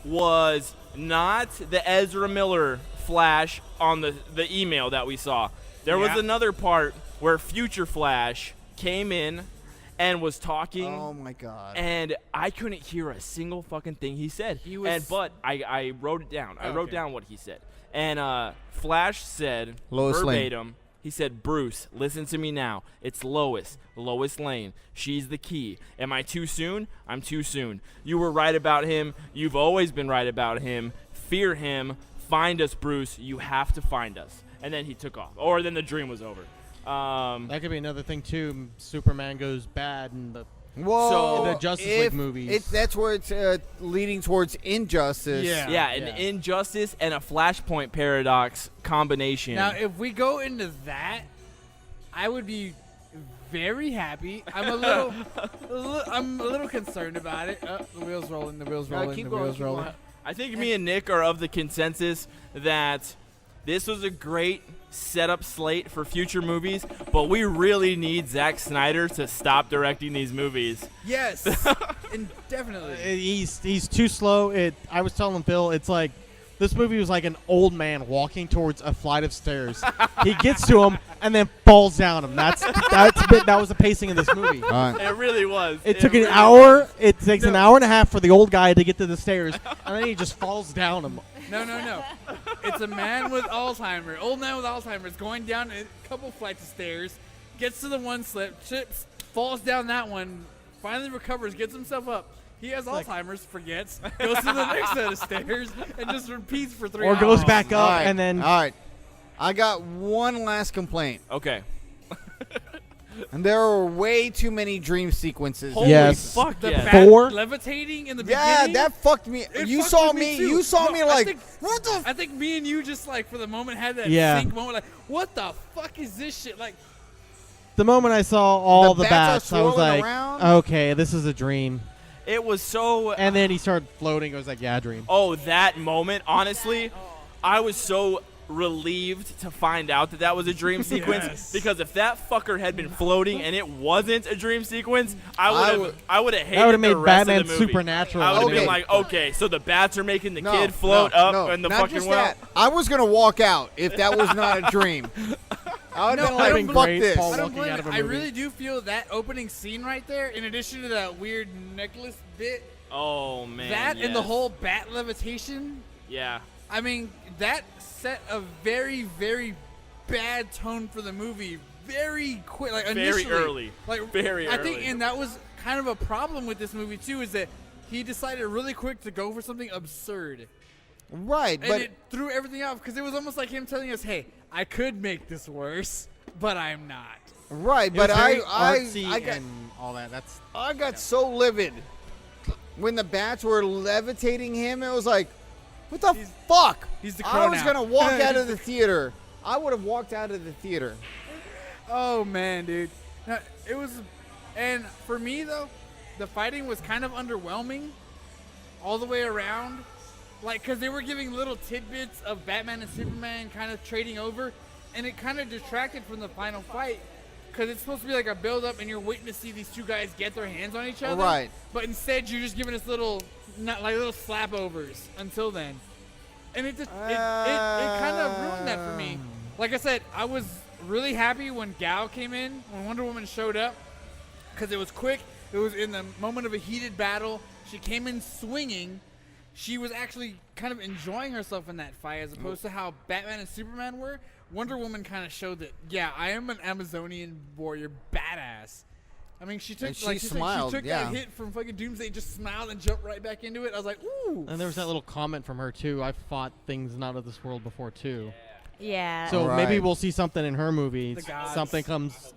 was not the Ezra Miller flash on the email that we saw. There was Yeah. another part where Future Flash came in and was talking. Oh my god. And I couldn't hear a single fucking thing he said. He was- But I wrote it down. I wrote Okay. down what he said. And Flash said Lois Lane. verbatim, he said, "Bruce, listen to me now. It's Lois Lane. She's the key. Am I too soon? I'm too soon. You were right about him. You've always been right about him. Fear him. Find us, Bruce. You have to find us." And then he took off. Or then the dream was over. That could be another thing too. Superman goes bad and the Whoa. the Justice League movies. That's where it's leading towards injustice. Yeah. Yeah, an injustice and a Flashpoint paradox combination. Now, if we go into that, I would be very happy. I'm a little concerned about it. The wheels rolling. The wheels rolling. keep the going, wheels keep rolling. going. I think me and Nick are of the consensus that this was a great setup slate for future movies, but we really need Zack Snyder to stop directing these movies. Yes, and definitely. He's too slow. I was telling Phil, it's like this movie was like an old man walking towards a flight of stairs. He gets to him and then falls down them. That was the pacing of this movie. All right. It really was. It took an really hour. was. It takes an hour and a half for the old guy to get to the stairs, and then he just falls down them. No. It's a man with Alzheimer's. Old man with Alzheimer's going down a couple flights of stairs, gets to the one slip, trips, falls down that one, finally recovers, gets himself up. He has Alzheimer's, forgets, goes to the next set of stairs, and just repeats for 3 Or hours. goes back up All right. and then. All right. I got one last complaint. Okay. And there are way too many dream sequences. Holy Yes. fuck The yes. bat Four? levitating in the Yeah, beginning. that fucked me. It You fucked saw with me. too. You saw No, me I like, think- what the? I think me and you just like for the moment had that Yeah. sync moment. Like, what the fuck is this shit? Like, The moment I saw all The the bats bats, are I was swirling like, around? okay, this is a dream. It was so. And then he started floating. I was like, yeah, dream. Oh, that moment, honestly, I was so relieved to find out that was a dream sequence. Yes. Because if that fucker had been floating and it wasn't a dream sequence, I would- would have hated That would have the made rest Batman of the movie. supernatural. I would have Okay. been like, okay, so the bats are making the No, kid float no, up no, in the not fucking just well. that. I was gonna walk out if that was not a dream. I would have No, been I like, don't fuck great, this. Paul. I don't Walking blame out it. of a I movie. really do feel that opening scene right there, in addition to that weird necklace bit, Oh man, that and the yes. whole bat levitation. Yeah. I mean, that set a very, very bad tone for the movie. Very quick, like Very initially, early. like Very I think, early. and that was kind of a problem with this movie too, is that he decided really quick to go for something absurd, Right, and but it threw everything off because it was almost like him telling us, "Hey, I could make this worse, but I'm not." right, It but was very I artsy got and all that. That's I got so livid when the bats were levitating him. It was like, what the fuck? he's the I crow was now. gonna walk out of the theater. I would have walked out of the theater. Oh man, dude. Now, it was, and for me though, the fighting was kind of underwhelming, all the way around. Like, cause they were giving little tidbits of Batman and Superman kind of trading over, and it kind of detracted from the final fight. Cause it's supposed to be like a build-up, and you're waiting to see these two guys get their hands on each other. Right. But instead, you're just giving us little, not like little slap overs until then, and it just it kind of ruined that for me. Like I said, I was really happy when Gal came in, when Wonder Woman showed up, because it was quick. It was in the moment of a heated battle. She came in swinging. She was actually kind of enjoying herself in that fight, as opposed to how Batman and Superman were. Wonder Woman kind of showed that, yeah, I am an Amazonian warrior badass. I mean, she took And she like she smiled, took yeah. that hit from fucking Doomsday, just smiled and jumped right back into it. I was like, ooh. and there was that little comment from her too. I fought things not of this world before too. Yeah. So Right. maybe we'll see something in her movie. The gods. Something comes.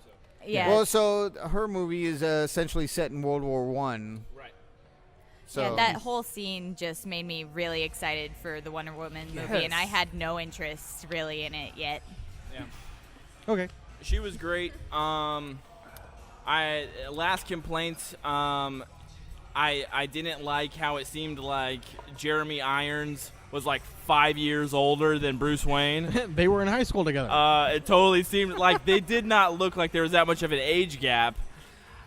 yeah. Well, so her movie is essentially set in World War One. Right. So Yeah, that whole scene just made me really excited for the Wonder Woman movie, and I Yes. had no interest really in it yet. Yeah. Okay. She was great. Last complaints. I didn't like how it seemed like Jeremy Irons was like 5 years older than Bruce Wayne. They were in high school together. It totally seemed like they did not look like there was that much of an age gap.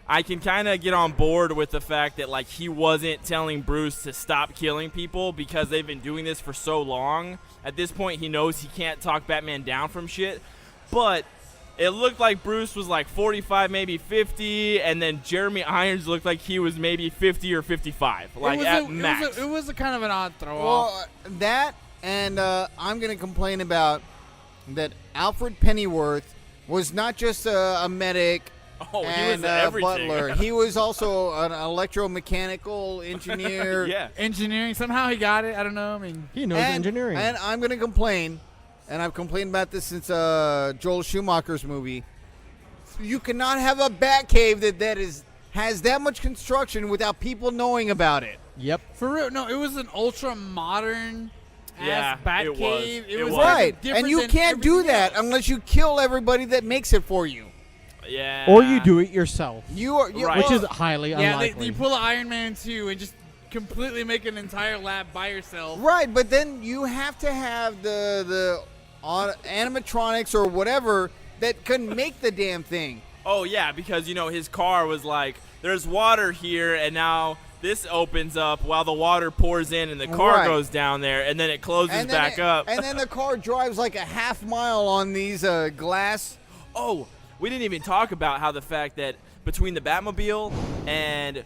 I can kind of get on board with the fact that like he wasn't telling Bruce to stop killing people because they've been doing this for so long. At this point, he knows he can't talk Batman down from shit. But it looked like Bruce was like 45, maybe 50, and then Jeremy Irons looked like he was maybe 50 or 55, like at max. It was a kind of an odd throw off. well, that and I'm gonna complain about that. Alfred Pennyworth was not just a medic. Oh, he and was everything. butler. He was also an electromechanical engineer. Yeah. Engineering, somehow he got it. I don't know. I mean, he knows and, engineering. And I'm going to complain, and I've complained about this since Joel Schumacher's movie. You cannot have a Batcave that has that much construction without people knowing about it. Yep. for real, no, it was an ultra modern Yeah, ass Batcave. it was. It was. Right, different and you than can't do everything that else. unless you kill everybody that makes it for you. Yeah. Or you do it yourself, You are, Right. which well, is highly Yeah, unlikely. you pull an Iron Man 2 and just completely make an entire lab by yourself. right, but then you have to have the animatronics or whatever that couldn't make the damn thing. Oh yeah, because his car was like, there's water here, and now this opens up while the water pours in, and the car goes down there, and then it closes back up. And then the car drives like a half mile on these glass. Oh, we didn't even talk about how the fact that between the Batmobile and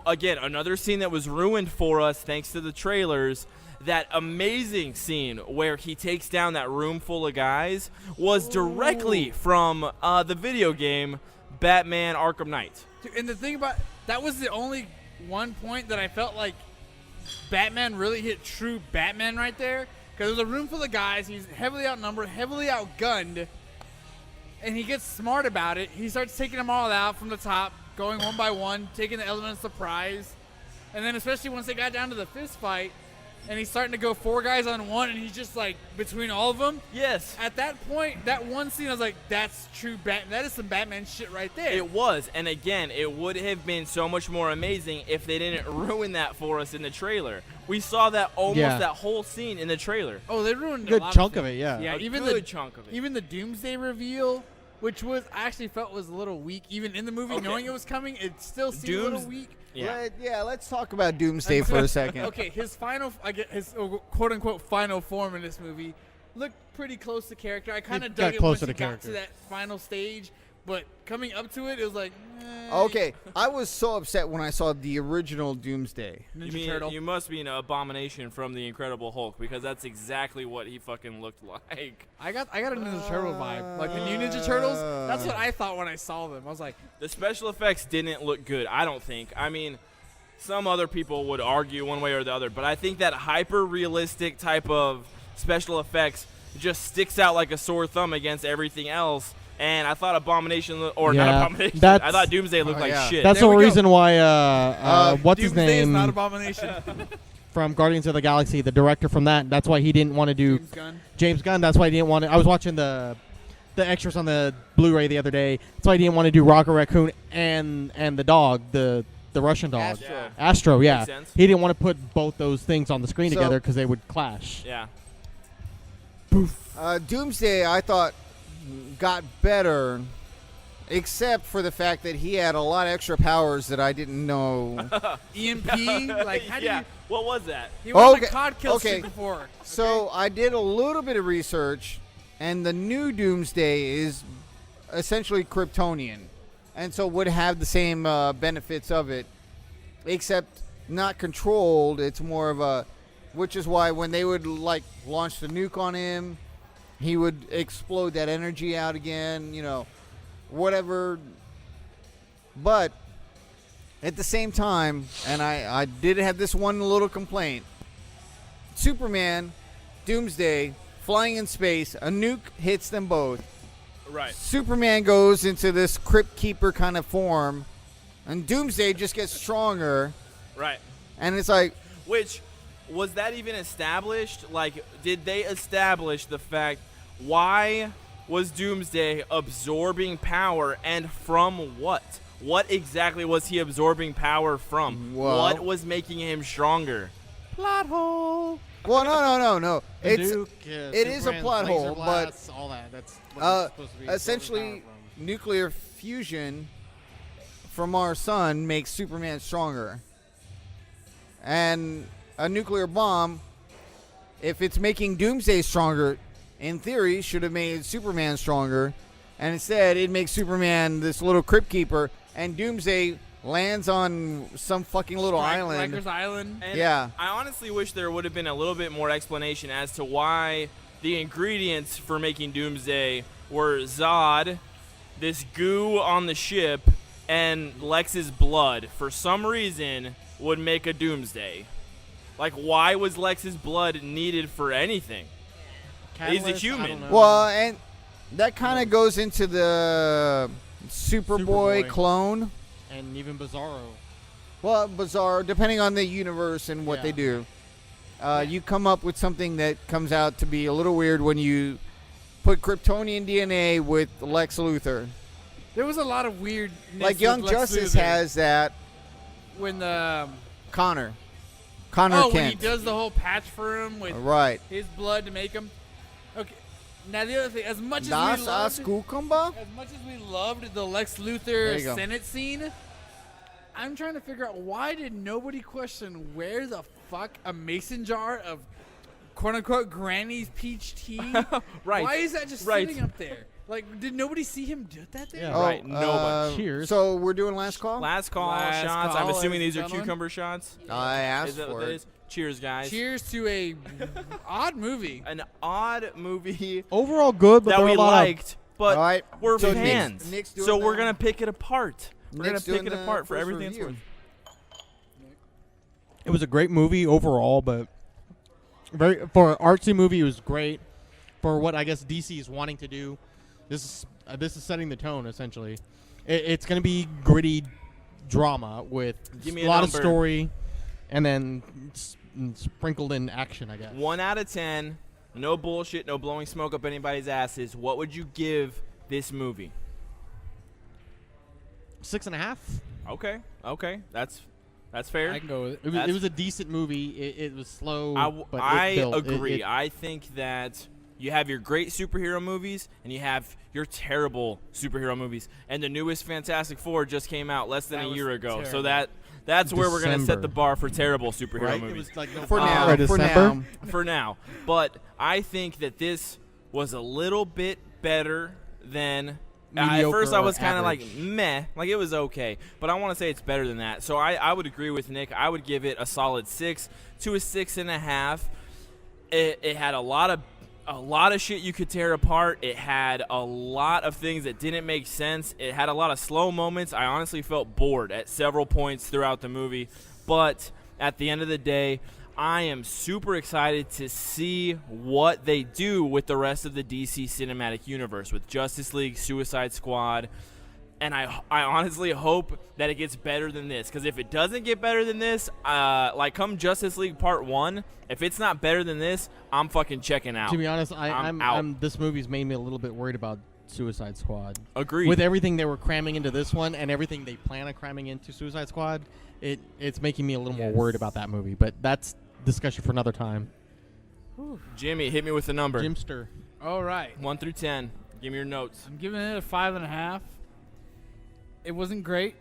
again, another scene that was ruined for us thanks to the trailers, that amazing scene where he takes down that room full of guys was directly from the video game Batman Arkham Knight. Dude, and the thing about that was the only one point that I felt like Batman really hit true Batman right there, because there's a room full of guys. He's heavily outnumbered, heavily outgunned, and he gets smart about it. He starts taking them all out from the top, going one by one, taking the element of surprise, and then especially once they got down to the fist fight, and he's starting to go 4 guys on one, and he's just like between all of them. Yes. At that point, that one scene, I was like, that's true Batman. That is some Batman shit right there. It was. And again, it would have been so much more amazing if they didn't ruin that for us in the trailer. We saw that almost that whole scene in the trailer. Oh, they ruined Good a lot chunk of of it, yeah. Yeah, A even good the chunk of it. Even the Doomsday reveal, which was I actually felt was a little weak, even in the movie, Okay. knowing it was coming, it still seemed a little Dooms- weak. Yeah. Let's talk about Doomsday for a second. Okay, his quote unquote final form in this movie looked pretty close to character. I kind of got dug it closer once he to got character. to that final stage, but coming up to it, it was like, Okay, I was so upset when I saw the original Doomsday. Ninja Turtle. You must be an abomination from the Incredible Hulk, because that's exactly what he fucking looked like. I got a Ninja Turtle vibe, like the new Ninja Turtles. That's what I thought when I saw them. I was like, The special effects didn't look good, I don't think. I mean, some other people would argue one way or the other, but I think that hyper-realistic type of special effects just sticks out like a sore thumb against everything else. And I thought Abomination, or Yeah, not Abomination, that's- I thought Doomsday looked Oh, like yeah. shit. That's There the we go. reason why what's his Doomsday is name not Abomination. from Guardians of the Galaxy, the director from that's why he didn't want to do James Gunn. James Gunn. That's why he didn't want to. I was watching the extras on the Blu-ray the other day. That's why he didn't want to do Rocket Raccoon and the dog, the Russian dog. Astro. Yeah. Astro, yeah. Makes sense. He didn't want to put both those things on the screen So- together because they would clash. Yeah. Doomsday, I thought, got better, except for the fact that he had a lot of extra powers that I didn't know. EMP, like how do yeah. you? What was that? He was Okay, a cod kill okay. shit before. So I did a little bit of research, and the new Doomsday is essentially Kryptonian, and so would have the same benefits of it, except not controlled. It's more of a, which is why when they would like launch the nuke on him, he would explode that energy out again, whatever. But at the same time, and I did have this one little complaint. Superman, Doomsday, flying in space, a nuke hits them both. Right. Superman goes into this Crypt Keeper kind of form, and Doomsday just gets stronger. Right. And it's like, Which, was that even established? Like, did they establish the fact, why was Doomsday absorbing power, and from what? What exactly was he absorbing power from? Well- What was making him stronger? Plot hole. well, no. It's it is a plot hole, but all that. That's what it's supposed to be essentially nuclear fusion from our sun makes Superman stronger. And a nuclear bomb, if it's making Doomsday stronger, in theory, should have made Superman stronger. And instead, it makes Superman this little Crypt Keeper, and Doomsday lands on some fucking little island. Rikers Island. And Yeah. I honestly wish there would have been a little bit more explanation as to why the ingredients for making Doomsday were Zod, this goo on the ship, and Lex's blood. For some reason, would make a Doomsday. Like, why was Lex's blood needed for anything? He's a human. Well, and that kind of goes into the Superboy Superboy. clone. And even Bizarro. Well, bizarre, depending on the universe and what Yeah. they do. You come up with something that comes out to be a little weird when you put Kryptonian DNA with Lex Luthor. There was a lot of weird. Like Young Justice has that. when the Connor when he Kent. does the whole patch for him with Right. his blood to make him. Okay, Now the other thing, as much Das as we loved, Cucumba? as much as we loved the Lex There Luthor you go. Senate scene, I'm trying to figure out why did nobody question where the fuck a mason jar of quote unquote Granny's peach tea? Right. Why is that just Right. sitting up there? Like, did nobody see him do that there? Yeah. Right, nobody. Cheers. So we're doing last call? Last call Last shots. call, I'm assuming ladies these are and gentlemen. cucumber shots. I asked Is that for what that it. is? Cheers, guys. Cheers to a odd movie. An odd movie Overall good, but that there were we a lot liked, but All right. we're So fans. Nick's doing so we're the- gonna pick it apart. We're Nick's gonna pick doing it the apart for first everything it's review. worth. It was a great movie overall, but for an artsy movie, it was great. For what I guess DC is wanting to do, this is setting the tone essentially. It's going to be gritty drama with Give me a a lot of number. story, and then sprinkled in action. I guess 1 out of 10. No bullshit. No blowing smoke up anybody's asses. What would you give this movie? 6.5. Okay. That's fair. I can go with it. It was, That's- it was a decent movie. It was slow. but it I built. agree. I think that you have your great superhero movies and you have your terrible superhero movies. And the newest Fantastic Four just came out less than That a was year ago. So terrible. that's where we're going to set December. the bar for terrible superhero right? It movies. was like For now. November, For December. now. For now. But I think that this was a little bit better than. At Mediocre first, I or was kind of like average. meh, like it was okay, but I want to say it's better than that. So I would agree with Nick. I would give it a solid 6 to a 6.5. It had a lot of shit you could tear apart. It had a lot of things that didn't make sense. It had a lot of slow moments. I honestly felt bored at several points throughout the movie, but at the end of the day, I am super excited to see what they do with the rest of the DC cinematic universe with Justice League, Suicide Squad, and I honestly hope that it gets better than this, because if it doesn't get better than this, like come Justice League Part 1, if it's not better than this, I'm fucking checking out. To be honest, I'm out. this movie's made me a little bit worried about Suicide Squad. Agreed. With everything they were cramming into this one and everything they plan on cramming into Suicide Squad, it's making me a little more worried about that movie. But that's discussion for another time. Jimmy, hit me with the number. Jimster. All right. 1 through 10. Give me your notes. I'm giving it a 5.5. It wasn't great.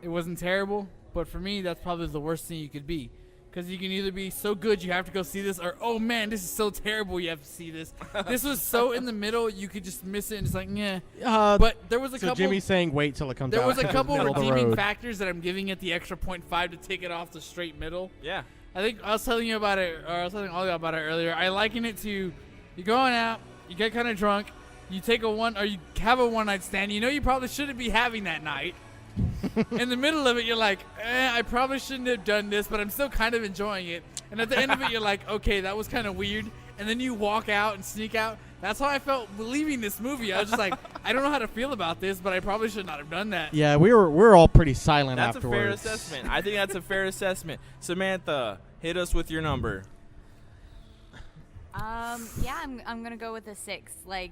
It wasn't terrible. But for me, that's probably the worst thing you could be. Because you can either be so good you have to go see this, or, oh man, this is so terrible you have to see this. This was so in the middle, you could just miss it and it's like, yeah. But there was a So couple. Jimmy's saying wait till it comes out. There was a 'cause it's couple middle of the redeeming road. factors that I'm giving it the extra 0.5 to take it off the straight middle. Yeah. I think I was telling you about it, or I was telling all y'all about it earlier. I liken it to you're going out, you get kind of drunk, you take you have a one-night stand. You know you probably shouldn't be having that night. In the middle of it, you're like, I probably shouldn't have done this, but I'm still kind of enjoying it. And at the end of it, you're like, okay, that was kind of weird. And then you walk out and sneak out. That's how I felt leaving this movie. I was just like, I don't know how to feel about this, but I probably should not have done that. Yeah, we're all pretty silent That's afterwards. a fair assessment. I think that's a fair assessment. Samantha, hit us with your number. Yeah, I'm gonna go with a 6. Like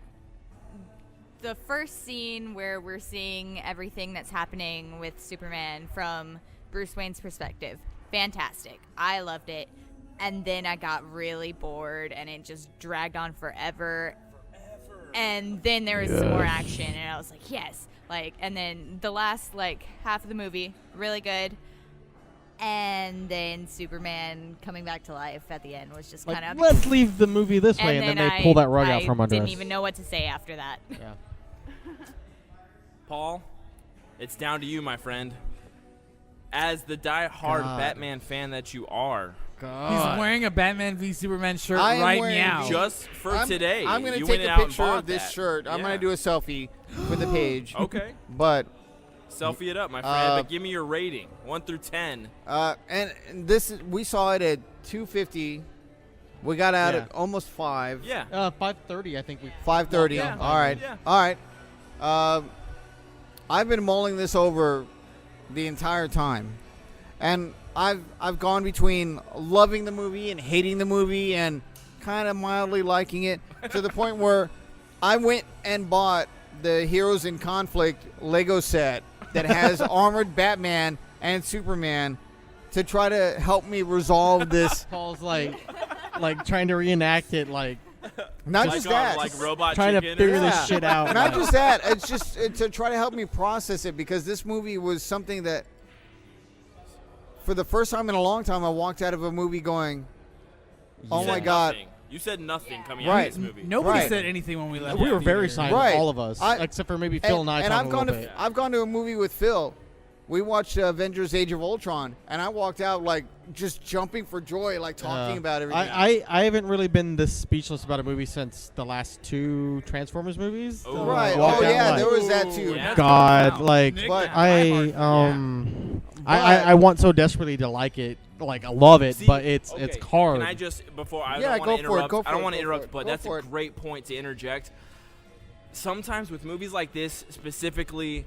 the first scene where we're seeing everything that's happening with Superman from Bruce Wayne's perspective, fantastic. I loved it. And then I got really bored, and it just dragged on forever. And then there was some more action, and I was like, yes. Like, and then the last half of the movie, really good. And then Superman coming back to life at the end was just Like, kind of. let's leave the movie this way, and then they pull that rug out from under I us. didn't even know what to say after that. Yeah. Paul, it's down to you, my friend. As the die-hard God. Batman fan that you are, He's wearing a Batman v Superman shirt I am right wearing now. just for today, I'm going you to went take a out and picture of bought this that. shirt. I'm Yeah. going to do a selfie for the page. Okay. But Selfie it up, my friend. But give me your rating, 1 through 10. and this is, we saw it at 250. We got out Yeah. at almost 5. Yeah. 5:30, I think we. 5:30. Yeah. All right. Yeah. All right. I've been mulling this over the entire time, and I've gone between loving the movie and hating the movie and kind of mildly liking it to the point where I went and bought the Heroes in Conflict Lego set that has armored Batman and Superman to try to help me resolve this. Paul's like trying to reenact it, like Not like just on, that. like robot Trying to chicken figure or- this Yeah. shit out. Not just that. It's just to try to help me process it, because this movie was something that, for the first time in a long time, I walked out of a movie going, "Oh You my said God!" nothing. You said nothing coming Right. out of this movie. Nobody Right. said anything when we left. we the were very theater. silent, Right. all of us, except for maybe Phil and I. And talking I've gone a to little bit. I've gone to a movie with Phil. We watched Avengers: Age of Ultron, and I walked out like just jumping for joy, like talking about everything. I haven't really been this speechless about a movie since the last 2 Transformers movies. Oh. right? Walked Oh out yeah, like, there was that too. Yeah. God, Wow. like Nick, But I I want so desperately to like it, like I love it, See, but it's okay, hard. Can I just before I Yeah, don't go want to for it, interrupt. go for I don't it, want to go for interrupt, it, but go that's for a it. great point to interject. Sometimes with movies like this specifically,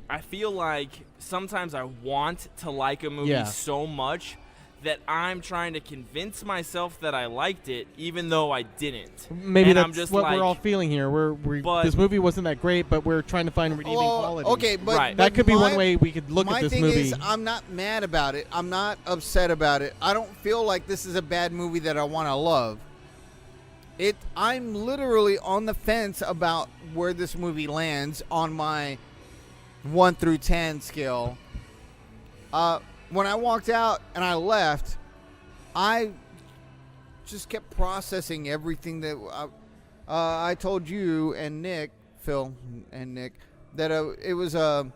I feel like sometimes I want to like a movie Yeah. so much that I'm trying to convince myself that I liked it, even though I didn't. Maybe and that's I'm just what like, we're all feeling here. But- This movie wasn't that great, but we're trying to find redeeming qualities. Okay, but Right. That could be one my- way we could look my at this thing movie. is, I'm not mad about it. I'm not upset about it. I don't feel like this is a bad movie that I want to love. I'm literally on the fence about where this movie lands on my 1 through 10 scale. When I walked out and I left, I just kept processing everything that I told you and Nick, Phil and Nick, that it was on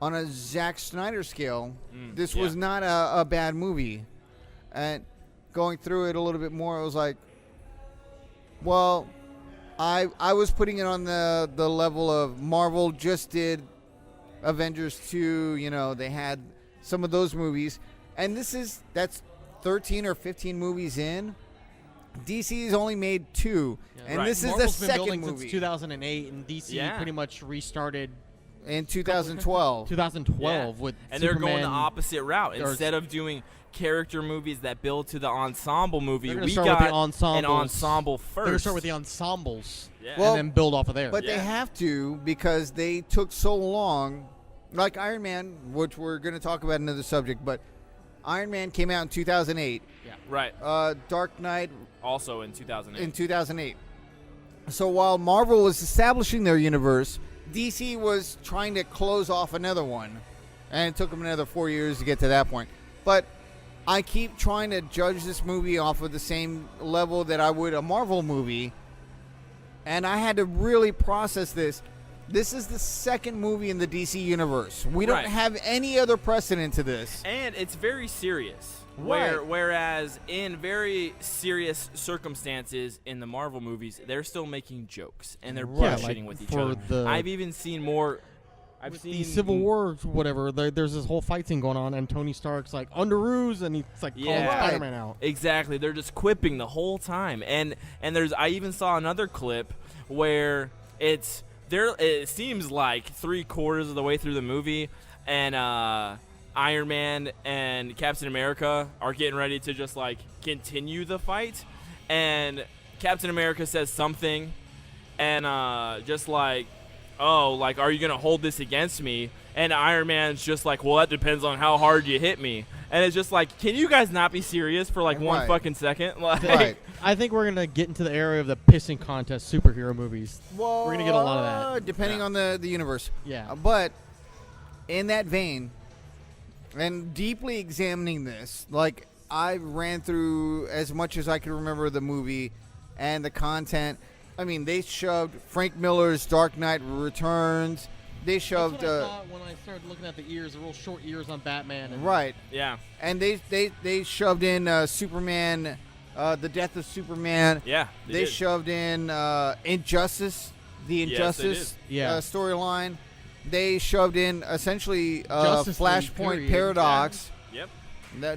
a Zack Snyder scale. This was not a bad movie. And going through it a little bit more, I was like, well, I was putting it on the level of Marvel just did Avengers 2, they had some of those movies. And that's 13 or 15 movies in. DC's only made 2. And Right. this is Marvel's the been second building movie since 2008, and DC Yeah. pretty much restarted in 2012. 2012 Yeah. with And they're going the Superman. opposite route. or- Instead of doing character movies that build to the ensemble movie, They're gonna we start got with the an ensembles. ensemble They're first. gonna start with the ensembles, Yeah. Well, and then build off of there. But they Yeah. have to, because they took so long. Like Iron Man, which we're going to talk about another subject, but Iron Man came out in 2008. Right. Dark Knight Also in 2008. in 2008. So while Marvel was establishing their universe, DC was trying to close off another one. And it took them another 4 years to get to that point. But I keep trying to judge this movie off of the same level that I would a Marvel movie. And I had to really process this. This is the second movie in the DC universe. We don't Right. have any other precedent to this. And it's very serious. Right. Whereas in very serious circumstances in the Marvel movies, they're still making jokes and they're Yeah, bullshitting like with each for other. the- I've even seen more. I've with seen the Civil War, whatever. There's this whole fight scene going on, and Tony Stark's like underoos, and he's like calling Yeah. Spider-Man out. Exactly. They're just quipping the whole time. And I even saw another clip where it seems like 3/4 of the way through the movie, and Iron Man and Captain America are getting ready to just like continue the fight, and Captain America says something, and just like, oh, like, are you gonna hold this against me? And Iron Man's just like, well, that depends on how hard you hit me. And it's just like, can you guys not be serious for like one Right. fucking second? Like, Right. I think we're gonna get into the area of the pissing contest superhero movies. Well, We're gonna get a lot of that. depending Yeah. on the universe. Yeah. But in that vein, and deeply examining this, like I ran through as much as I could remember the movie and the content. I mean, they shoved Frank Miller's Dark Knight Returns. They shoved, That's what I thought when I started looking at the ears, the real short ears on Batman. And right, yeah, and they shoved in Superman, the death of Superman. yeah. They did. shoved in Injustice, the Yes, they Injustice did. Yeah. storyline. They shoved in essentially Justice League, Flashpoint period. Paradox. Yep.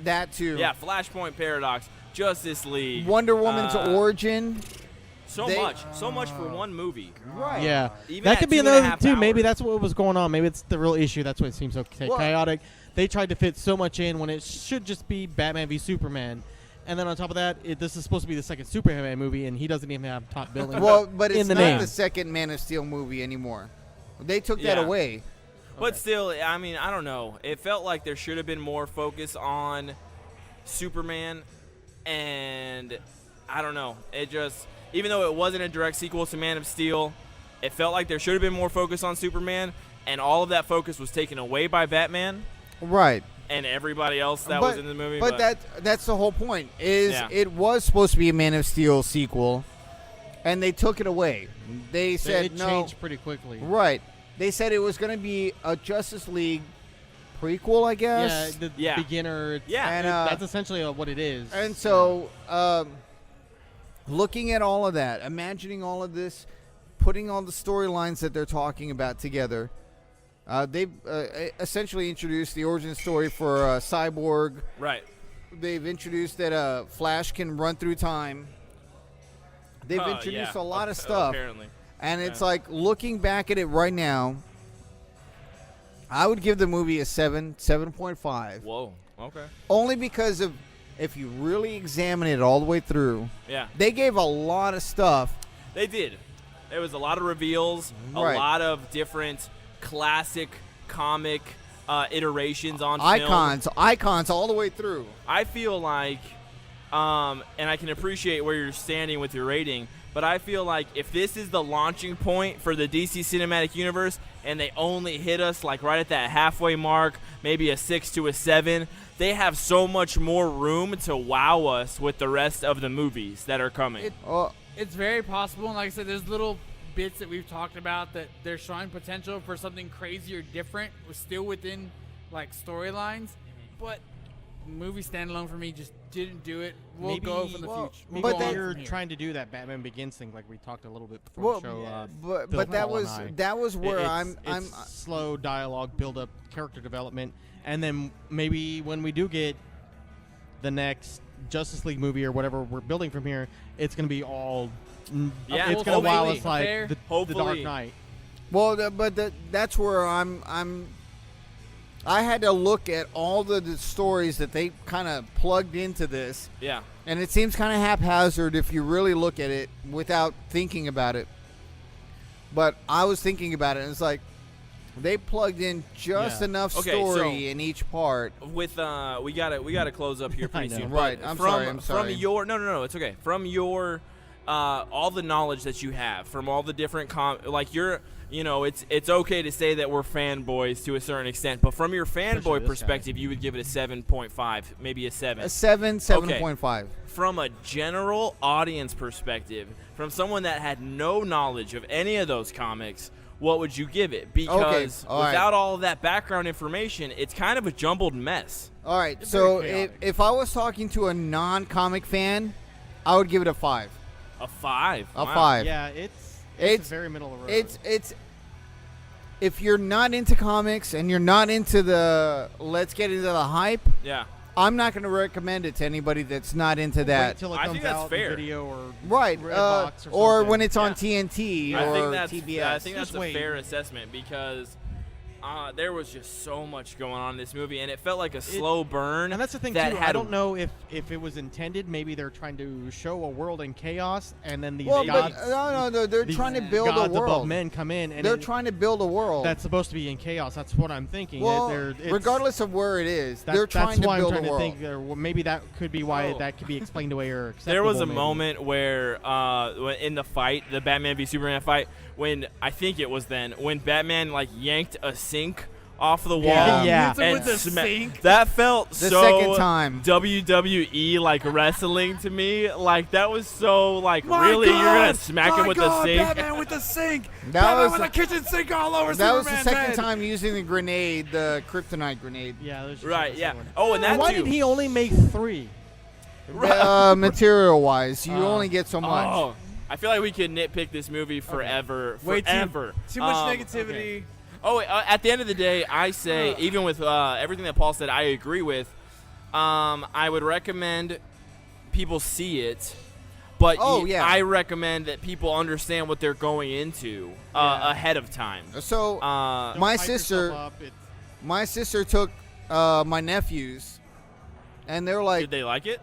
That too. Yeah, Flashpoint Paradox, Justice League, Wonder Woman's origin. so they- much for one movie. Right. Yeah, Even that at could be 2.5 another too. Maybe hours. that's what was going on. Maybe it's the real issue. That's why it seems so Well- chaotic. They tried to fit so much in when it should just be Batman v Superman. And then on top of that, this is supposed to be the second Superman movie, and he doesn't even have top billing. Well, but in it's the not name. the second Man of Steel movie anymore. They took that Yeah. away. But still, I mean, I don't know. It felt like there should have been more focus on Superman, and I don't know. It just, even though it wasn't a direct sequel to Man of Steel, it felt like there should have been more focus on Superman, and all of that focus was taken away by Batman Right. and everybody else that was in the movie. But that's the whole point. Is Yeah. it was supposed to be a Man of Steel sequel, and they took it away. They said it no. changed pretty quickly. Right. They said it was going to be a Justice League prequel, I guess. Yeah, the Yeah. beginner. Yeah. And, that's essentially what it is. And so, looking at all of that, imagining all of this, putting all the storylines that they're talking about together, they've essentially introduced the origin story for Cyborg. right. They've introduced that Flash can run through time. They've introduced a lot of stuff. Apparently. And it's Yeah. like, looking back at it right now, I would give the movie a 7.5. Whoa. Okay. Only because of, if you really examine it all the way through, Yeah. they gave a lot of stuff. They did. There was a lot of reveals, Right. a lot of different classic comic iterations on Icons all the way through. I feel like, and I can appreciate where you're standing with your rating, but I feel like if this is the launching point for the DC Cinematic Universe and they only hit us like right at that halfway mark, maybe a 6 to a 7, they have so much more room to wow us with the rest of the movies that are coming. It's very possible, and like I said, there's little bits that we've talked about that they're showing potential for something crazy or different, still within like storylines. But movie standalone for me just didn't do it. We'll Maybe- go from the well, future. Maybe We'll go they're on from here. trying to do that Batman Begins thing, like we talked a little bit before Well, the show. but Bill that Paul and was I. that was where It's I'm slow dialogue, build up, character development, and then maybe when we do get the next Justice League movie or whatever we're building from here, it's going to be all. Yeah, it's going to wow hopefully. us like Fair. the Hopefully. Dark Knight. Well, that's where I had to look at all the stories that they kind of plugged into this, Yeah. and it seems kind of haphazard if you really look at it without thinking about it. But I was thinking about it, and it's like they plugged in just Yeah. enough Okay, story in each part. With we gotta close up here pretty I know. soon. Right, but I'm from, sorry, I'm From sorry. your no, it's okay. From your all the knowledge that you have from all the different like you're, it's okay to say that we're fanboys to a certain extent, but from your Especially fanboy this guy. perspective, you would give it a 7.5, maybe a 7. A 7.5. From a general audience perspective, from someone that had no knowledge of any of those comics, what would you give it? Because all right. without all of that background information, it's kind of a jumbled mess. All right, It's so very chaotic. if I was talking to a non-comic fan, I would give it a 5. A 5. A Wow. 5. Yeah, it's It's- very middle of the road. It's if you're not into comics and you're not into the let's get into the hype, Yeah. I'm not going to recommend it to anybody that's not into Wait that. till it I comes think that's out fair. in video or Right, Redbox or something. when it's on Yeah. TNT I or think that's TBS. I think that's Just a wait. fair assessment because there was just so much going on in this movie, and it felt like a slow burn. And that's the thing that too. had I don't know if it was intended. Maybe they're trying to show a world in chaos, and then these well, gods, but no, they're these trying to build a gods above world. men come in, and They're trying to build a world. that's supposed to be in chaos. That's what I'm thinking. well, It's- regardless of where it is, that- they're trying that's to why build I'm trying a world. to think. Well, maybe that could be why Oh. that could be explained away or acceptable. There was a maybe. moment where, in the fight, the Batman v Superman fight, when I think it was then when Batman like yanked a sink off the wall. Yeah. Hits him and with the sma- sink. That felt The so second time. WWE like wrestling to me. Like that was so like My really God! you're gonna smack him My with God, the sink. Batman with the sink. That Batman was with the- a kitchen sink all over That was the Superman's second head. time using the grenade, the kryptonite grenade. Yeah. there's just Right, a yeah. second one. Oh, and that Why too. did he only make 3? Material-wise, you only get so much. Oh, I feel like we could nitpick this movie forever. Way too- Forever. Too much Um, negativity. Oh, at the end of the day, I say, even with everything that Paul said, I agree with. I would recommend people see it, but Oh, yeah. I recommend that people understand what they're going into ahead of time. So Uh, Don't my hype sister, yourself up. It's- my sister took my nephews, and they're like did they like it?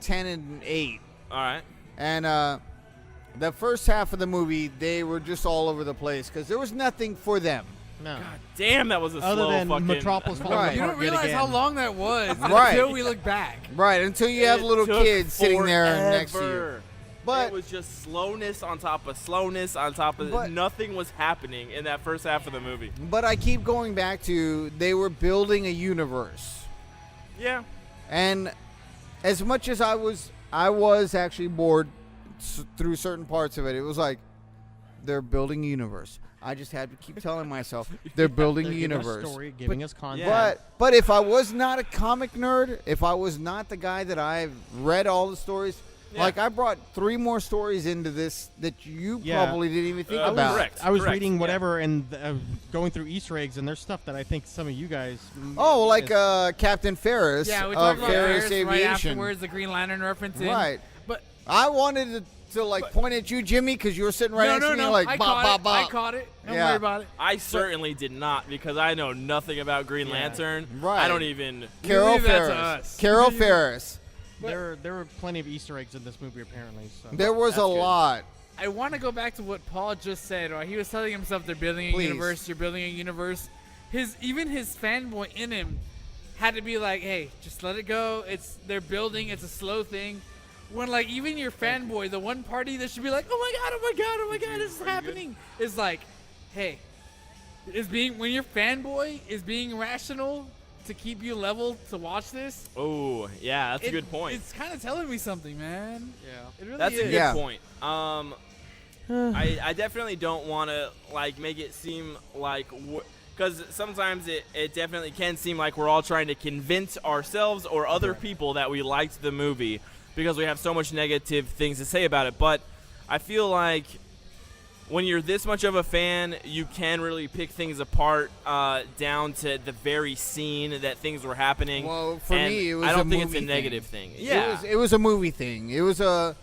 10 and 8, All right. and the first half of the movie they were just all over the place because there was nothing for them. No. Damn, that was a Other slow than fucking. Metropolis falling Right. You apart don't yet realize again. how long that was Right. until we look back. Right, until you have It little took kids sitting there next to you. forever. But it was just slowness on top of slowness on top of But- nothing was happening in that first half of the movie. but I keep going back to they were building a universe. Yeah. And as much as I was actually bored through certain parts of it. It was like they're building a universe. I just had to keep telling myself they're building They're a giving us universe. story, giving us content. Yeah. But if I was not a comic nerd, if I was not the guy that I've read all the stories, Yeah. like I brought 3 more stories into this that you Yeah. probably didn't even think I was about. correct. I was Correct, reading yeah. whatever and going through Easter eggs, and there's stuff that I think some of you guys. Oh, like is- Captain Ferris Yeah, we of talked about Ferris Ferris right Aviation. afterwards, the Green Lantern reference in. Right. But I wanted to like point at you, Jimmy, because you were sitting right next to me, like I bop, caught bop, it. bop. I caught it. Don't Yeah. worry about it. I certainly did not because I know nothing about Green Yeah. Lantern. Right. I don't even. Carol leave that to Ferris. us. Carol Ferris. there were plenty of Easter eggs in this movie apparently. So. There was That's a good. lot. I want to go back to what Paul just said. While he was telling himself they're building a Please. universe, you're building a universe. Even his fanboy in him had to be like, "Hey, just let it go. They're building. It's a slow thing." When like even your fanboy, the one party that should be like, "Oh my god, oh my god, oh my god, this is happening," is like, "Hey, when your fanboy is being rational to keep you level to watch this." Oh, yeah, that's a good point. It's kind of telling me something, man. Yeah. It really That's a is. good Yeah. point. I definitely don't want to like make it seem like because sometimes it definitely can seem like we're all trying to convince ourselves or other people that we liked the movie because we have so much negative things to say about it. But I feel like when you're this much of a fan, you can really pick things apart down to the very scene that things were happening. Well, for And me, it was I don't a think it's a movie negative thing. Yeah. It was a movie thing. It was a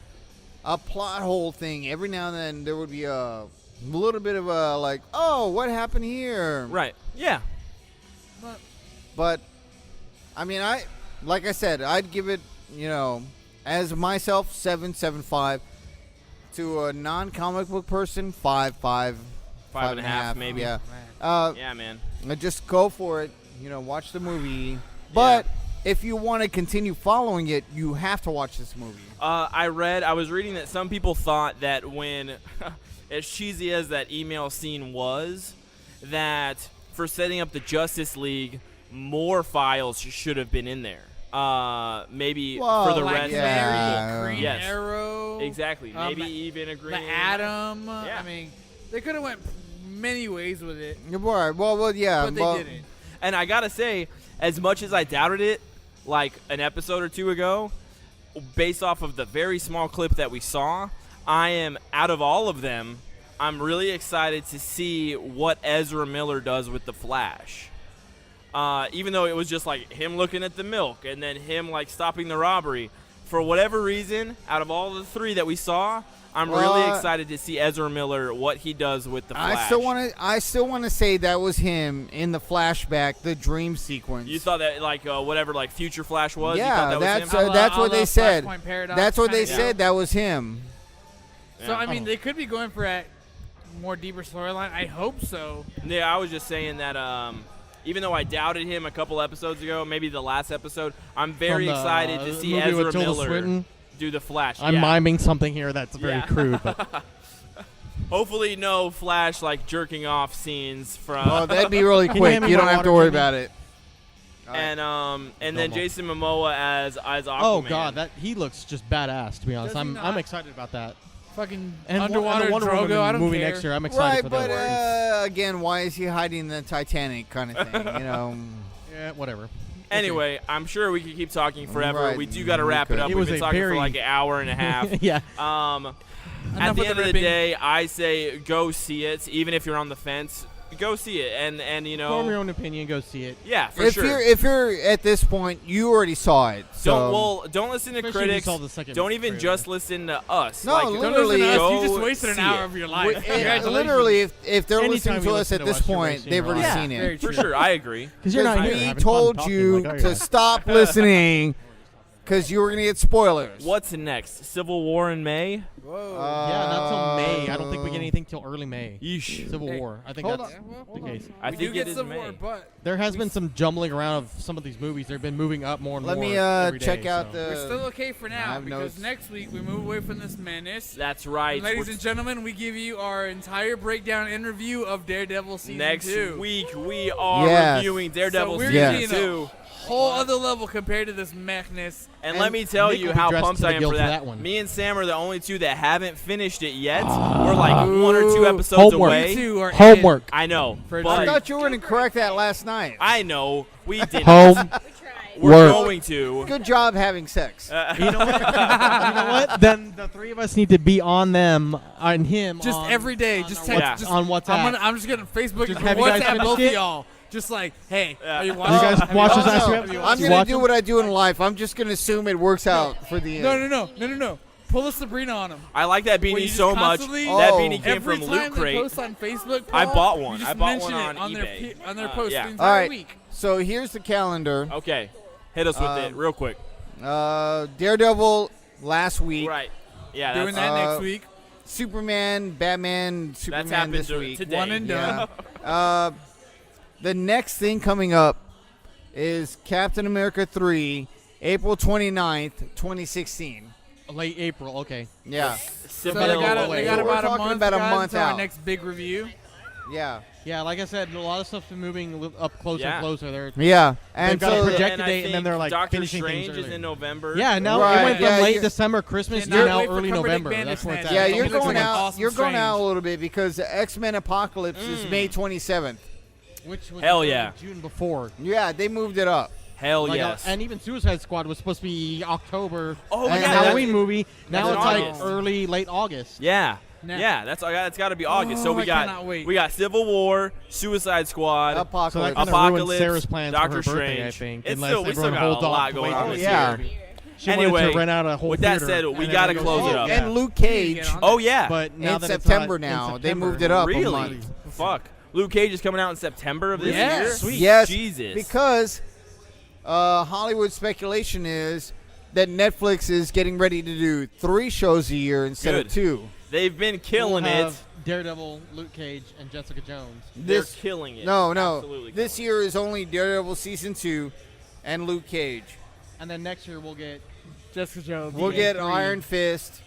plot hole thing. Every now and then there would be a little bit of a like, oh, what happened here? Right. Yeah. But I mean, like I said, I'd give it, as myself 7.75. To a non-comic book person, 5, 5.5 maybe. Yeah. Yeah, man. Just go for it. Watch the movie. But if you want to continue following it, you have to watch this movie. I was reading that some people thought that when, as cheesy as that email scene was, that for setting up the Justice League, more files should have been in there. Maybe Well, for the Black rest. yeah. Green Yes. Arrow. Exactly. Maybe even a The green. Atom. Yeah. I mean, they could have went many ways with it, Right. Well, yeah. but they well, didn't. And I gotta say, as much as I doubted it, like an episode or two ago, based off of the very small clip that we saw, I am, out of all of them, I'm really excited to see what Ezra Miller does with the Flash. Even though it was just like him looking at the milk and then him like stopping the robbery, for whatever reason, out of all the 3 that we saw, I'm really excited to see Ezra Miller what he does with the Flash. I still want to say that was him in the flashback, the dream sequence. You thought that like whatever like Future Flash was. You Yeah, thought that that's was him? that's what they said. Flashpoint Paradox That's what they kinda said. That was him. So I Oh. mean, they could be going for a more deeper storyline. I hope so. Yeah, I was just saying that even though I doubted him a couple episodes ago, maybe the last episode, I'm very From the, excited to see movie with Ezra Tilda Miller Swinton. do the Flash. I'm yeah. miming something here that's very Yeah. crude, but Hopefully no Flash like jerking off scenes from Oh, that'd be really Can you quick. hand me You don't my have to water, worry Jimmy? about it. and then Normal. Jason Momoa as Aquaman. oh god, that he looks just badass. To be honest, Does he I'm not? excited about that. Fucking And underwater the Wonder Drogo. Woman I don't movie care. next year. I'm excited Right, for but that. again, why is he hiding in the Titanic kind of thing? Yeah, whatever. Anyway, I'm sure we could keep talking forever. Right, We do got to we wrap it could. up. It We've was been a talking for very- like an hour and a half. yeah. At the with end the of the ripping. day, I say go see it. Even if you're on the fence, go see it. And Form your own opinion. Go see it. yeah, for if sure. you're at this point, you already saw it. So Don't listen to Especially if you critics. saw the second Don't even trailer. just listen to us. No, like, Don't literally, listen to us. You go just wasted an see hour it. of your life. Wi- Congratulations. literally, if they're Anytime listening to you us listen at to this us, you're point, wasting they've your already life. seen Very it. For true. sure, I agree. Because you're not We here. having told fun you talking like, oh, to yeah. stop listening because you were going to get spoilers. What's next? Civil War in May? Whoa. Yeah, not till May. I don't think we get anything till early May. Yeesh. Civil Hey, War. I think hold that's Yeah, well, the hold on. case. I We think do get it is Civil May. War, but There has been some jumbling around of some of these movies. They've been moving up more and Let more. me every check day, out so. we're still okay for I now have because notes. next week we move away from this menace. That's right. And ladies We're- and gentlemen, we give you our entire breakdown and review of Daredevil season Next 2. week we are Yes. reviewing Daredevil So we're season gonna be in a 2. whole other level compared to this madness. And let me tell Nick you will be how dressed pumped to I the am gills for for that. that one. Me and Sam are the only two that haven't finished it yet. We're like 1 or 2 episodes Homework. away. You two are Homework. I know, For but I thought you were going to correct that last night. I know we didn't. Home. We tried. We're Work. going to. Good job having sex. You know what? You know what? Then the three of us need to be on them, on him, Just on, every day, on just our text, Yeah. just on WhatsApp. I'm just gonna Facebook Just and have you guys WhatsApp finished both it? of y'all. Just like, hey, Yeah. are you You watching? guys Have watch you this watched- last have week? you I'm watched- going to watch do them? what I do in life. I'm just going to assume it works out for the end. No. Pull a Sabrina on him. I like that Where you beanie just so much. constantly- That Oh. beanie came Every from time Loot they Crate. post on Facebook, I Paul, bought one. you just I bought mention one it on their eBay. on their post yeah. the All entire right. week. So here's the calendar. Okay, hit us with it real quick. Daredevil last week. Right. Yeah, Doing that's, that uh, next week. Superman, Batman, Superman happened this to- week. today. One and Yeah. done. The next thing coming up is Captain America 3, April 29th, 2016. Late April. Okay. Yeah. So Civil they got, War. they got So we're about a talking month. about a guys, month until out. Our next big review. Yeah. Yeah, like I said, a lot of stuff's been moving up closer Yeah. and closer. They're Yeah. And They've got a so project- And I date, and then think they're, like, Doctor finishing things Strange is early. in November. yeah. Now Right, it went from yeah, late you- December, Christmas to Cannot now wait for early Cumberbatch November. Bandit That's where it's Snatch. at. yeah, It you're looks going like out. Awesome You're going out a Strange. little bit because the X-Men Apocalypse is May 27th. Which was Hell the yeah. June before. Yeah, they moved it up. Hell Like, yes. and even Suicide Squad was supposed to be October. Oh, and yeah, Halloween movie. Now that's it's like August. late August. yeah. Nah. Yeah, that's got to be August. So Oh, we I got cannot wait. we got Civil War, Suicide Squad, So that Apocalypse. kind of ruined Apocalypse, Sarah's plans Doctor for her birthday, Strange. I think. It's unless still we still everyone got holds a off lot to going wait on till this this yeah. year. She Anyway, wanted to rent out a whole with that theater said, and we then gotta go close see it up. And Luke Cage Oh yeah, But now in that it's September not in now. They September, moved it up a really? month. Fuck. Luke Cage is coming out in September of this Yeah. year. Sweet. Yes, Jesus. because Hollywood speculation is that Netflix is getting ready to do 3 shows a year instead Good. of 2. They've been killing We'll it. have Daredevil, Luke Cage, and Jessica Jones. They're This killing it. no, Absolutely this killing year is only Daredevil season 2 and Luke Cage. And then next year we'll get Jessica Jones. We'll Yeah, get 3. Iron Fist,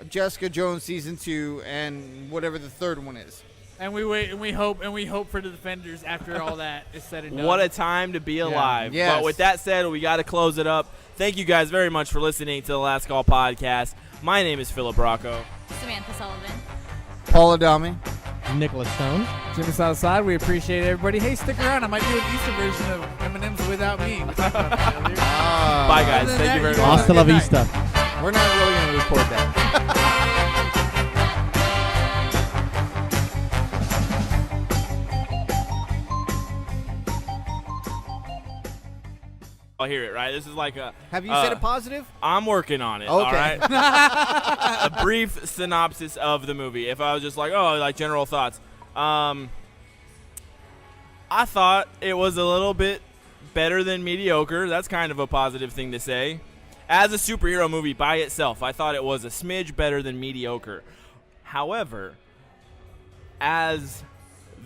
Jessica Jones season 2, and whatever the third one is. And we wait and we hope for the Defenders after all that is said and it. done. What a time to be alive. Yes. But with that said, we got to close it up. Thank you guys very much for listening to the Last Call podcast. My name is Philip Rocco. Samantha Sullivan. Paul Adami. Nicholas Stone. Jimmy Southside, we appreciate everybody. Hey, stick around. I might do an Easter version of M&M's without me. We talked about that earlier. Bye, guys. Other than Thank that, you very you much. guys Hasta la Good night. vista. We're not really going to record that. I'll hear it, right? This is like a. Have you said a positive? I'm working on it. All Okay. right. A brief synopsis of the movie. If I was just like, oh, like general thoughts. I thought it was a little bit better than mediocre. That's kind of a positive thing to say. As a superhero movie by itself, I thought it was a smidge better than mediocre. However, as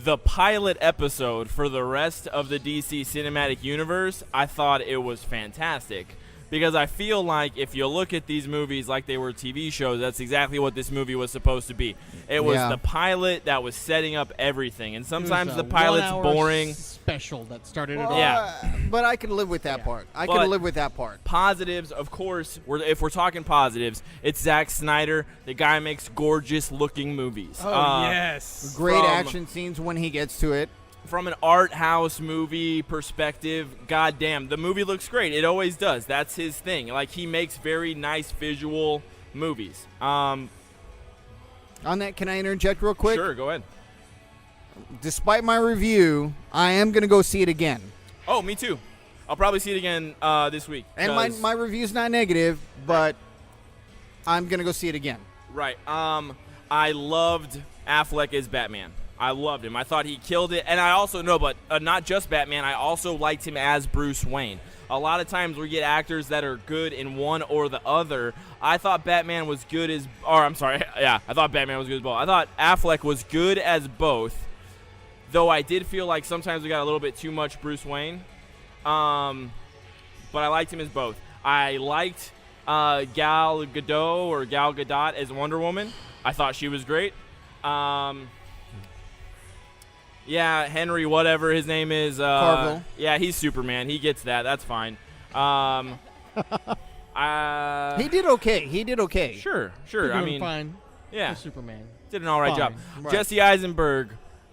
the pilot episode for the rest of the DC Cinematic Universe, I thought it was fantastic. Because I feel like if you look at these movies like they were TV shows, that's exactly what this movie was supposed to be. It was Yeah. the pilot that was setting up everything. And It sometimes was the a pilot's 1 hour boring. special that started it Well, all. Yeah. But I can live with that part. I But- can live with that part. Positives, of course, if we're talking positives, it's Zack Snyder. The guy makes gorgeous looking movies. Oh, yes. Great from- action scenes when he gets to it. From an art house movie perspective, goddamn, the movie looks great. It always does. That's his thing. Like, he makes very nice visual movies. On that, can I interject real quick? Sure, go ahead. Despite my review, I am going to go see it again. Oh, me too. I'll probably see it again this week. And 'cause- my review's not negative, but I'm going to go see it again. Right. I loved Affleck as Batman. I loved him. I thought he killed it. And I also know, but not just Batman, I also liked him as Bruce Wayne. A lot of times we get actors that are good in one or the other. I thought Batman was good as, or I'm sorry, yeah, I thought Batman was good as both. I thought Affleck was good as both, though I did feel like sometimes we got a little bit too much Bruce Wayne. But I liked him as both. I liked Gal Gadot as Wonder Woman. I thought she was great. Yeah, Henry, whatever his name is. Cavill. Yeah, he's Superman. He gets that. That's fine. He did okay. Sure. You're I doing mean, fine. yeah, You're Superman. did an all right job. Fine. Right. Jesse Eisenberg.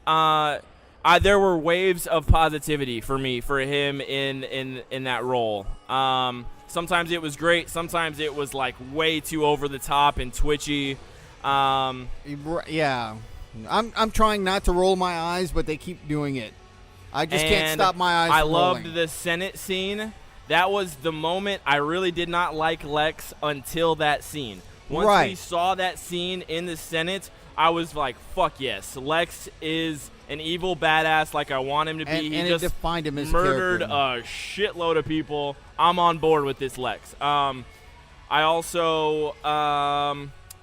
There were waves of positivity for me for him in that role. Sometimes it was great. Sometimes it was like way too over the top and twitchy. Yeah. I'm trying not to roll my eyes, but they keep doing it. I just can't And stop my eyes I from loved rolling. the Senate scene. That was the moment I really did not like Lex until that scene. Once we Right. saw that scene in the Senate, I was like, fuck yes. Lex is an evil badass like I want him to be. And He it just defined him as a murdered character. a shitload of people. I'm on board with this Lex. I also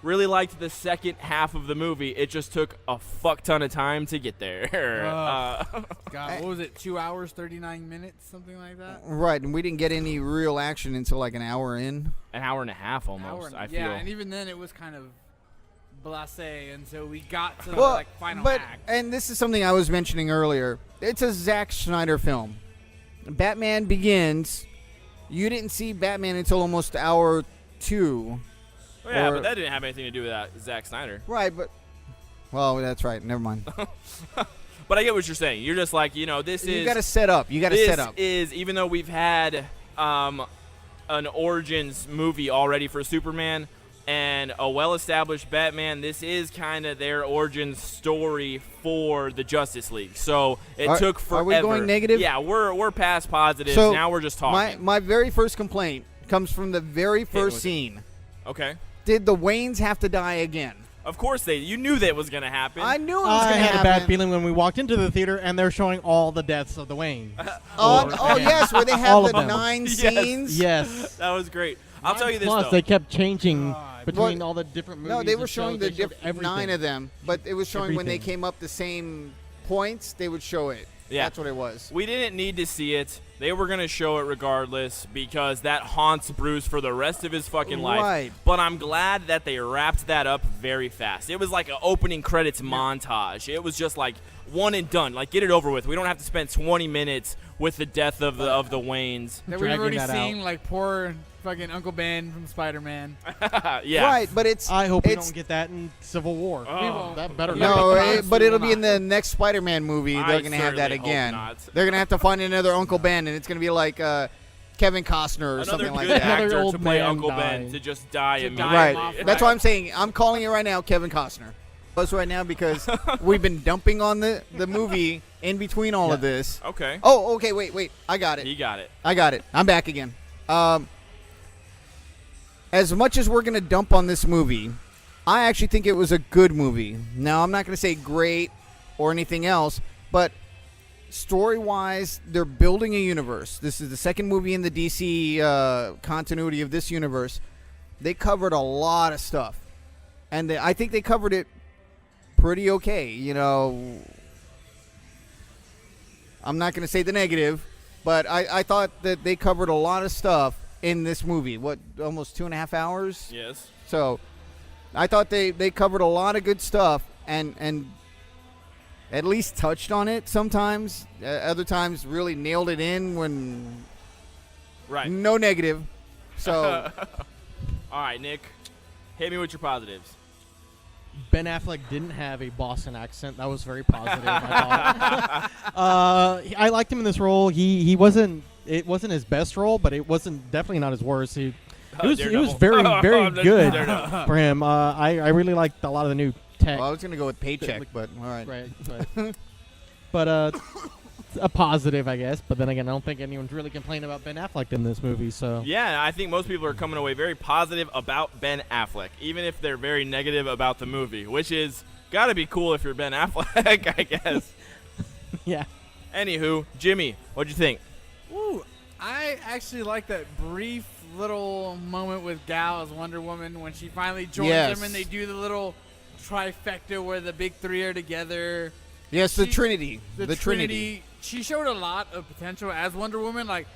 really liked the second half of the movie. It just took a fuck ton of time to get there. God, what was it? 2 hours, 39 minutes, something like that. Right, and we didn't get any real action until like an hour in. An hour and a half Hour almost, and- I yeah, feel. and even then it was kind of blasé until we got to the Well, like final but act. and this is something I was mentioning earlier. It's a Zack Snyder film. Batman Begins. You didn't see Batman until almost hour 2. Oh, yeah, or- but that didn't have anything to do with that, Zack Snyder. Right, but well, that's right. Never mind. But I get what you're saying. You're just like, this You is got to set up. this is, even though we've had an origins movie already for Superman and a well-established Batman, this is kind of their origin story for the Justice League. So it took forever. Are we going negative? Yeah, we're past positive. So now we're just talking. My very first complaint comes from the very with first it. scene. Okay. Did the Waynes have to die again? Of course you knew that was going to happen. I knew it was I going to had happen. a bad feeling when we walked into the theater and they're showing all the deaths of the Waynes. Oh yes, where they All have of the them. 9 Yes. scenes. Yes. That was great. I'll tell you this, Plus, though. they kept changing God. between What? all the different movies. No, they were and showing shows. the They showed different 9 everything. of them, but it was showing when they Everything. came up the same points, they would show it. Yeah. That's what it was. We didn't need to see it. They were going to show it regardless because that haunts Bruce for the rest of his fucking life. Right. But I'm glad that they wrapped that up very fast. It was like an opening credits montage. It was just like one and done. Like, get it over with. We don't have to spend 20 minutes with the death of the Waynes. That we've dragging already that seen, out. like poor fucking Uncle Ben from Spider-Man. Yeah. Right, but it's I hope we it's, don't get that in Civil War. Oh. We won't. That better No, not. but we it'll will be in not. the next Spider-Man movie. I They're going to have that certainly hope again. not. They're going to have to find another Uncle Ben, and it's going to be like Kevin Costner or Another something like good that. Another actor to old play man Uncle Ben died. to just die To immediately. die Right. off That's why I'm saying I'm calling it right now, Kevin Costner. Us right now because we've been dumping on the movie in between all of this. Okay. Oh, okay, wait. I got it. He got it. I'm back again. As much as we're going to dump on this movie, I actually think it was a good movie. Now, I'm not going to say great or anything else, but story-wise, they're building a universe. This is the second movie in the DC continuity of this universe. They covered a lot of stuff, and I think they covered it pretty okay. I'm not going to say the negative, but I thought that they covered a lot of stuff in this movie. What, almost 2.5 hours? Yes. So I thought they covered a lot of good stuff and at least touched on it sometimes. Other times really nailed it in when Right. no negative. So All right, Nick. Hit me with your positives. Ben Affleck didn't have a Boston accent. That was very positive. I thought. I liked him in this role. He wasn't. It wasn't his best role, but it wasn't definitely not his worst. It was Daredevil. very very good Daredevil. for him. I really liked a lot of the new tech. well, I was going to go with paycheck, but all right. Right, but a positive, I guess. But then again, I don't think anyone's really complaining about Ben Affleck in this movie. So Yeah, I think most people are coming away very positive about Ben Affleck, even if they're very negative about the movie, which is got to be cool if you're Ben Affleck, I guess. yeah. Anywho, Jimmy, what'd you think? Ooh, I actually like that brief little moment with Gal as Wonder Woman when she finally joins them and they do the little trifecta where the big three are together. Yes, the Trinity. The Trinity. She showed a lot of potential as Wonder Woman. Like,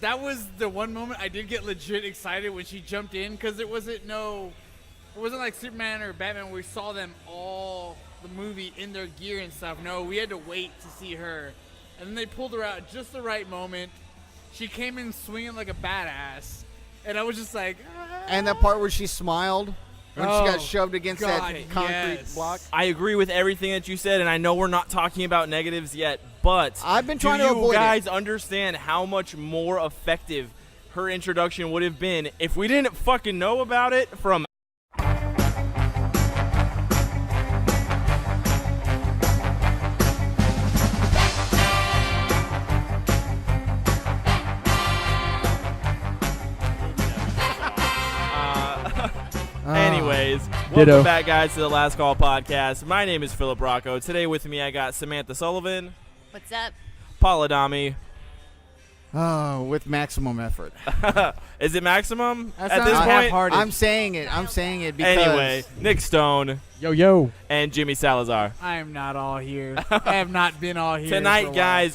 that was the one moment I did get legit excited when she jumped in, because it wasn't like Superman or Batman where we saw them all the movie in their gear and stuff. No, we had to wait to see her. And then they pulled her out at just the right moment. She came in swinging like a badass. And I was just like... Ah. And that part where she smiled when she got shoved against God, that concrete block. I agree with everything that you said, and I know we're not talking about negatives yet, but I've been trying to do avoid you it. guys understand how much more effective her introduction would have been if we didn't fucking know about it from... Anyways, welcome back, guys, to the Last Call podcast. My name is Philip Rocco. Today with me, I got Samantha Sullivan, What's up? Paul Adami. Oh, with maximum effort. Is it maximum That's at not this point? half-hearted. I'm saying it because... Anyway, Nick Stone Yo. and Jimmy Salazar. I am not all here. I have not been all here. for a Tonight, while. guys,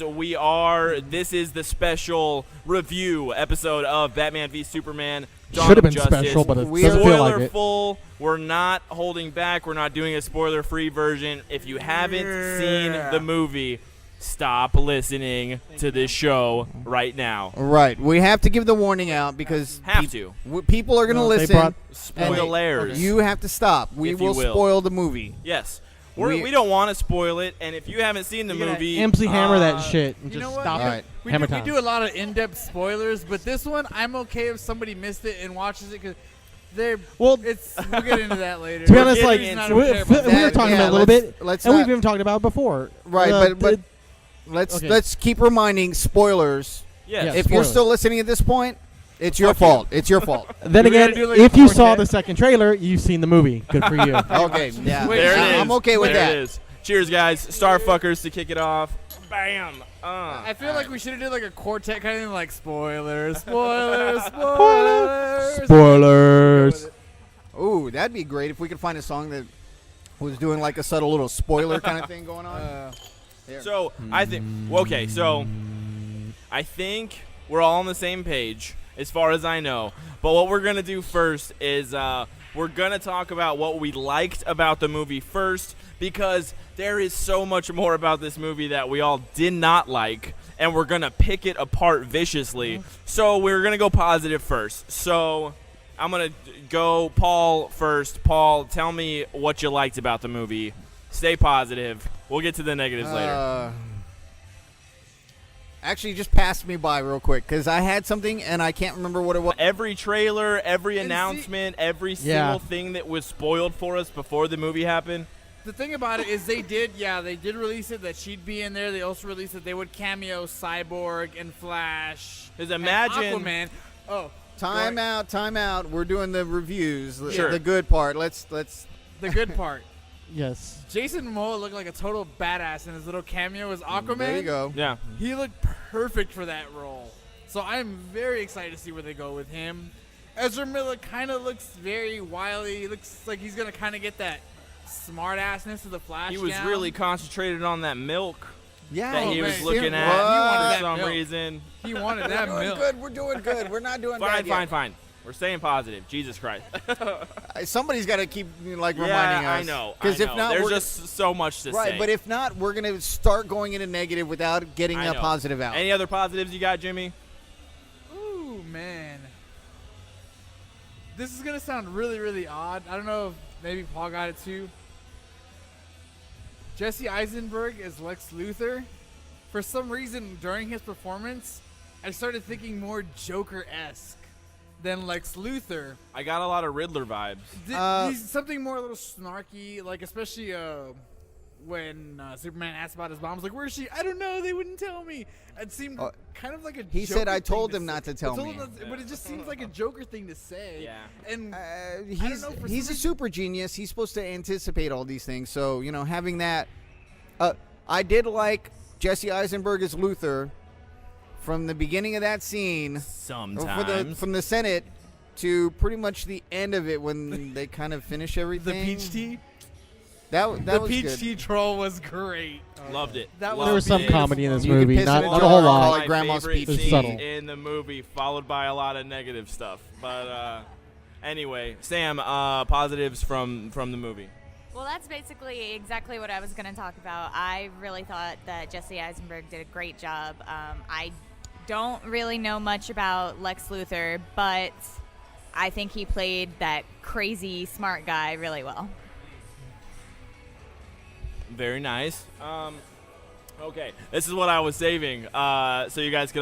this is the special review episode of Batman v Superman. Dawn Should have of been Justice. special, but it We doesn't are- feel like it. Spoiler-full. We're not holding back. We're not doing a spoiler-free version. If you haven't seen the movie, stop listening to this show right now. Right. We have to give the warning out because people are going to No, they listen. brought- Spoilers. You have to stop. We If you will will. spoil the movie. Yes. We- We don't want to spoil it, and if you haven't seen the You gotta movie... MC hammer that shit and You know just what? stop All it. right. We Hammer do, we time. do a lot of in-depth spoilers, but this one, I'm okay if somebody missed it and watches it because they're. Well, We'll get into that later. to be honest, getting like into we, it. we were That- talking yeah, about it a little let's- bit, let's and not- we've even talked about it before. Right, but let's Okay. let's keep reminding spoilers. Yes. Yeah. If you're spoilers. still listening at this point, it's your Fuck you. fault. It's your fault. Then Do we again, gotta do, like, if a you saw quartet? the second trailer, you've seen the movie. Good for you. Okay, yeah. Wait, There it is. I'm okay with there that. It is. Cheers, guys. Starfuckers to kick it off. Bam. I feel like we should have did like a quartet kind of thing, like spoilers, spoilers, spoilers. Spoilers. Ooh, that'd be great if we could find a song that was doing like a subtle little spoiler kind of thing going on. There. So, I think... Okay, so... I think we're all on the same page, as far as I know. But what we're going to do first is... we're going to talk about what we liked about the movie first, because there is so much more about this movie that we all did not like, and we're going to pick it apart viciously. So we're going to go positive first. So I'm going to go Paul first. Paul, tell me what you liked about the movie. Stay positive. We'll get to the negatives later. Actually, just passed me by real quick because I had something and I can't remember what it was. Every trailer, every And see- announcement, every Yeah. single thing that was spoiled for us before the movie happened. The thing about it is they did release it that she'd be in there. They also released that they would cameo Cyborg and Flash. 'Cause and imagine- Aquaman. Oh, Time out. We're doing the reviews. Sure. The good part. Let's. the good part. Yes. Jason Momoa looked like a total badass in his little cameo as Aquaman. There you go. Yeah. He looked perfect for that role. So I'm very excited to see where they go with him. Ezra Miller kind of looks very wily. He looks like he's going to kind of get that smart-assness of the Flash He was down. really concentrated on that milk Yeah. that he man. was looking He at wanted for that some milk. reason. He wanted that milk. Good. We're doing good. We're not doing bad yet. Fine. We're staying positive. Jesus Christ. Somebody's got to keep reminding Yeah, us. I know. Because if not, there's we're just so much to right. say. But if not, we're gonna start going into negative without getting I a know. positive out. Any other positives you got, Jimmy? Ooh, man. This is going to sound really, really odd. I don't know if maybe Paul got it too. Jesse Eisenberg as Lex Luthor. For some reason, during his performance, I started thinking more Joker-esque than Lex Luthor. I got a lot of Riddler vibes. He's something more a little snarky, like especially when Superman asked about his mom. I was like, "Where is she? I don't know. They wouldn't tell me." It seemed kind of like a. He Joker said, "I thing told to him say. not to tell I told me." him not- but it just seems like a Joker thing to say. Yeah. And He's know, for he's some a super genius. He's supposed to anticipate all these things. So having that, I did like Jesse Eisenberg as Luthor from the beginning of that scene, or Sometimes. from the Senate to pretty much the end of it when they kind of finish The everything. peach tea. That The was peach good. tea troll was great. Loved it. That Loved There was some it. comedy in this You could movie, piss not, in a not a jar whole and call lot. it Grandma's favorite peach It's scene subtle. in the movie, followed by a lot of negative stuff. But anyway, Sam, positives from the movie. Well, that's basically exactly what I was going to talk about. I really thought that Jesse Eisenberg did a great job. I don't really know much about Lex Luthor, but I think he played that crazy smart guy really well. Very nice. Okay, this is what I was saving, so you guys could all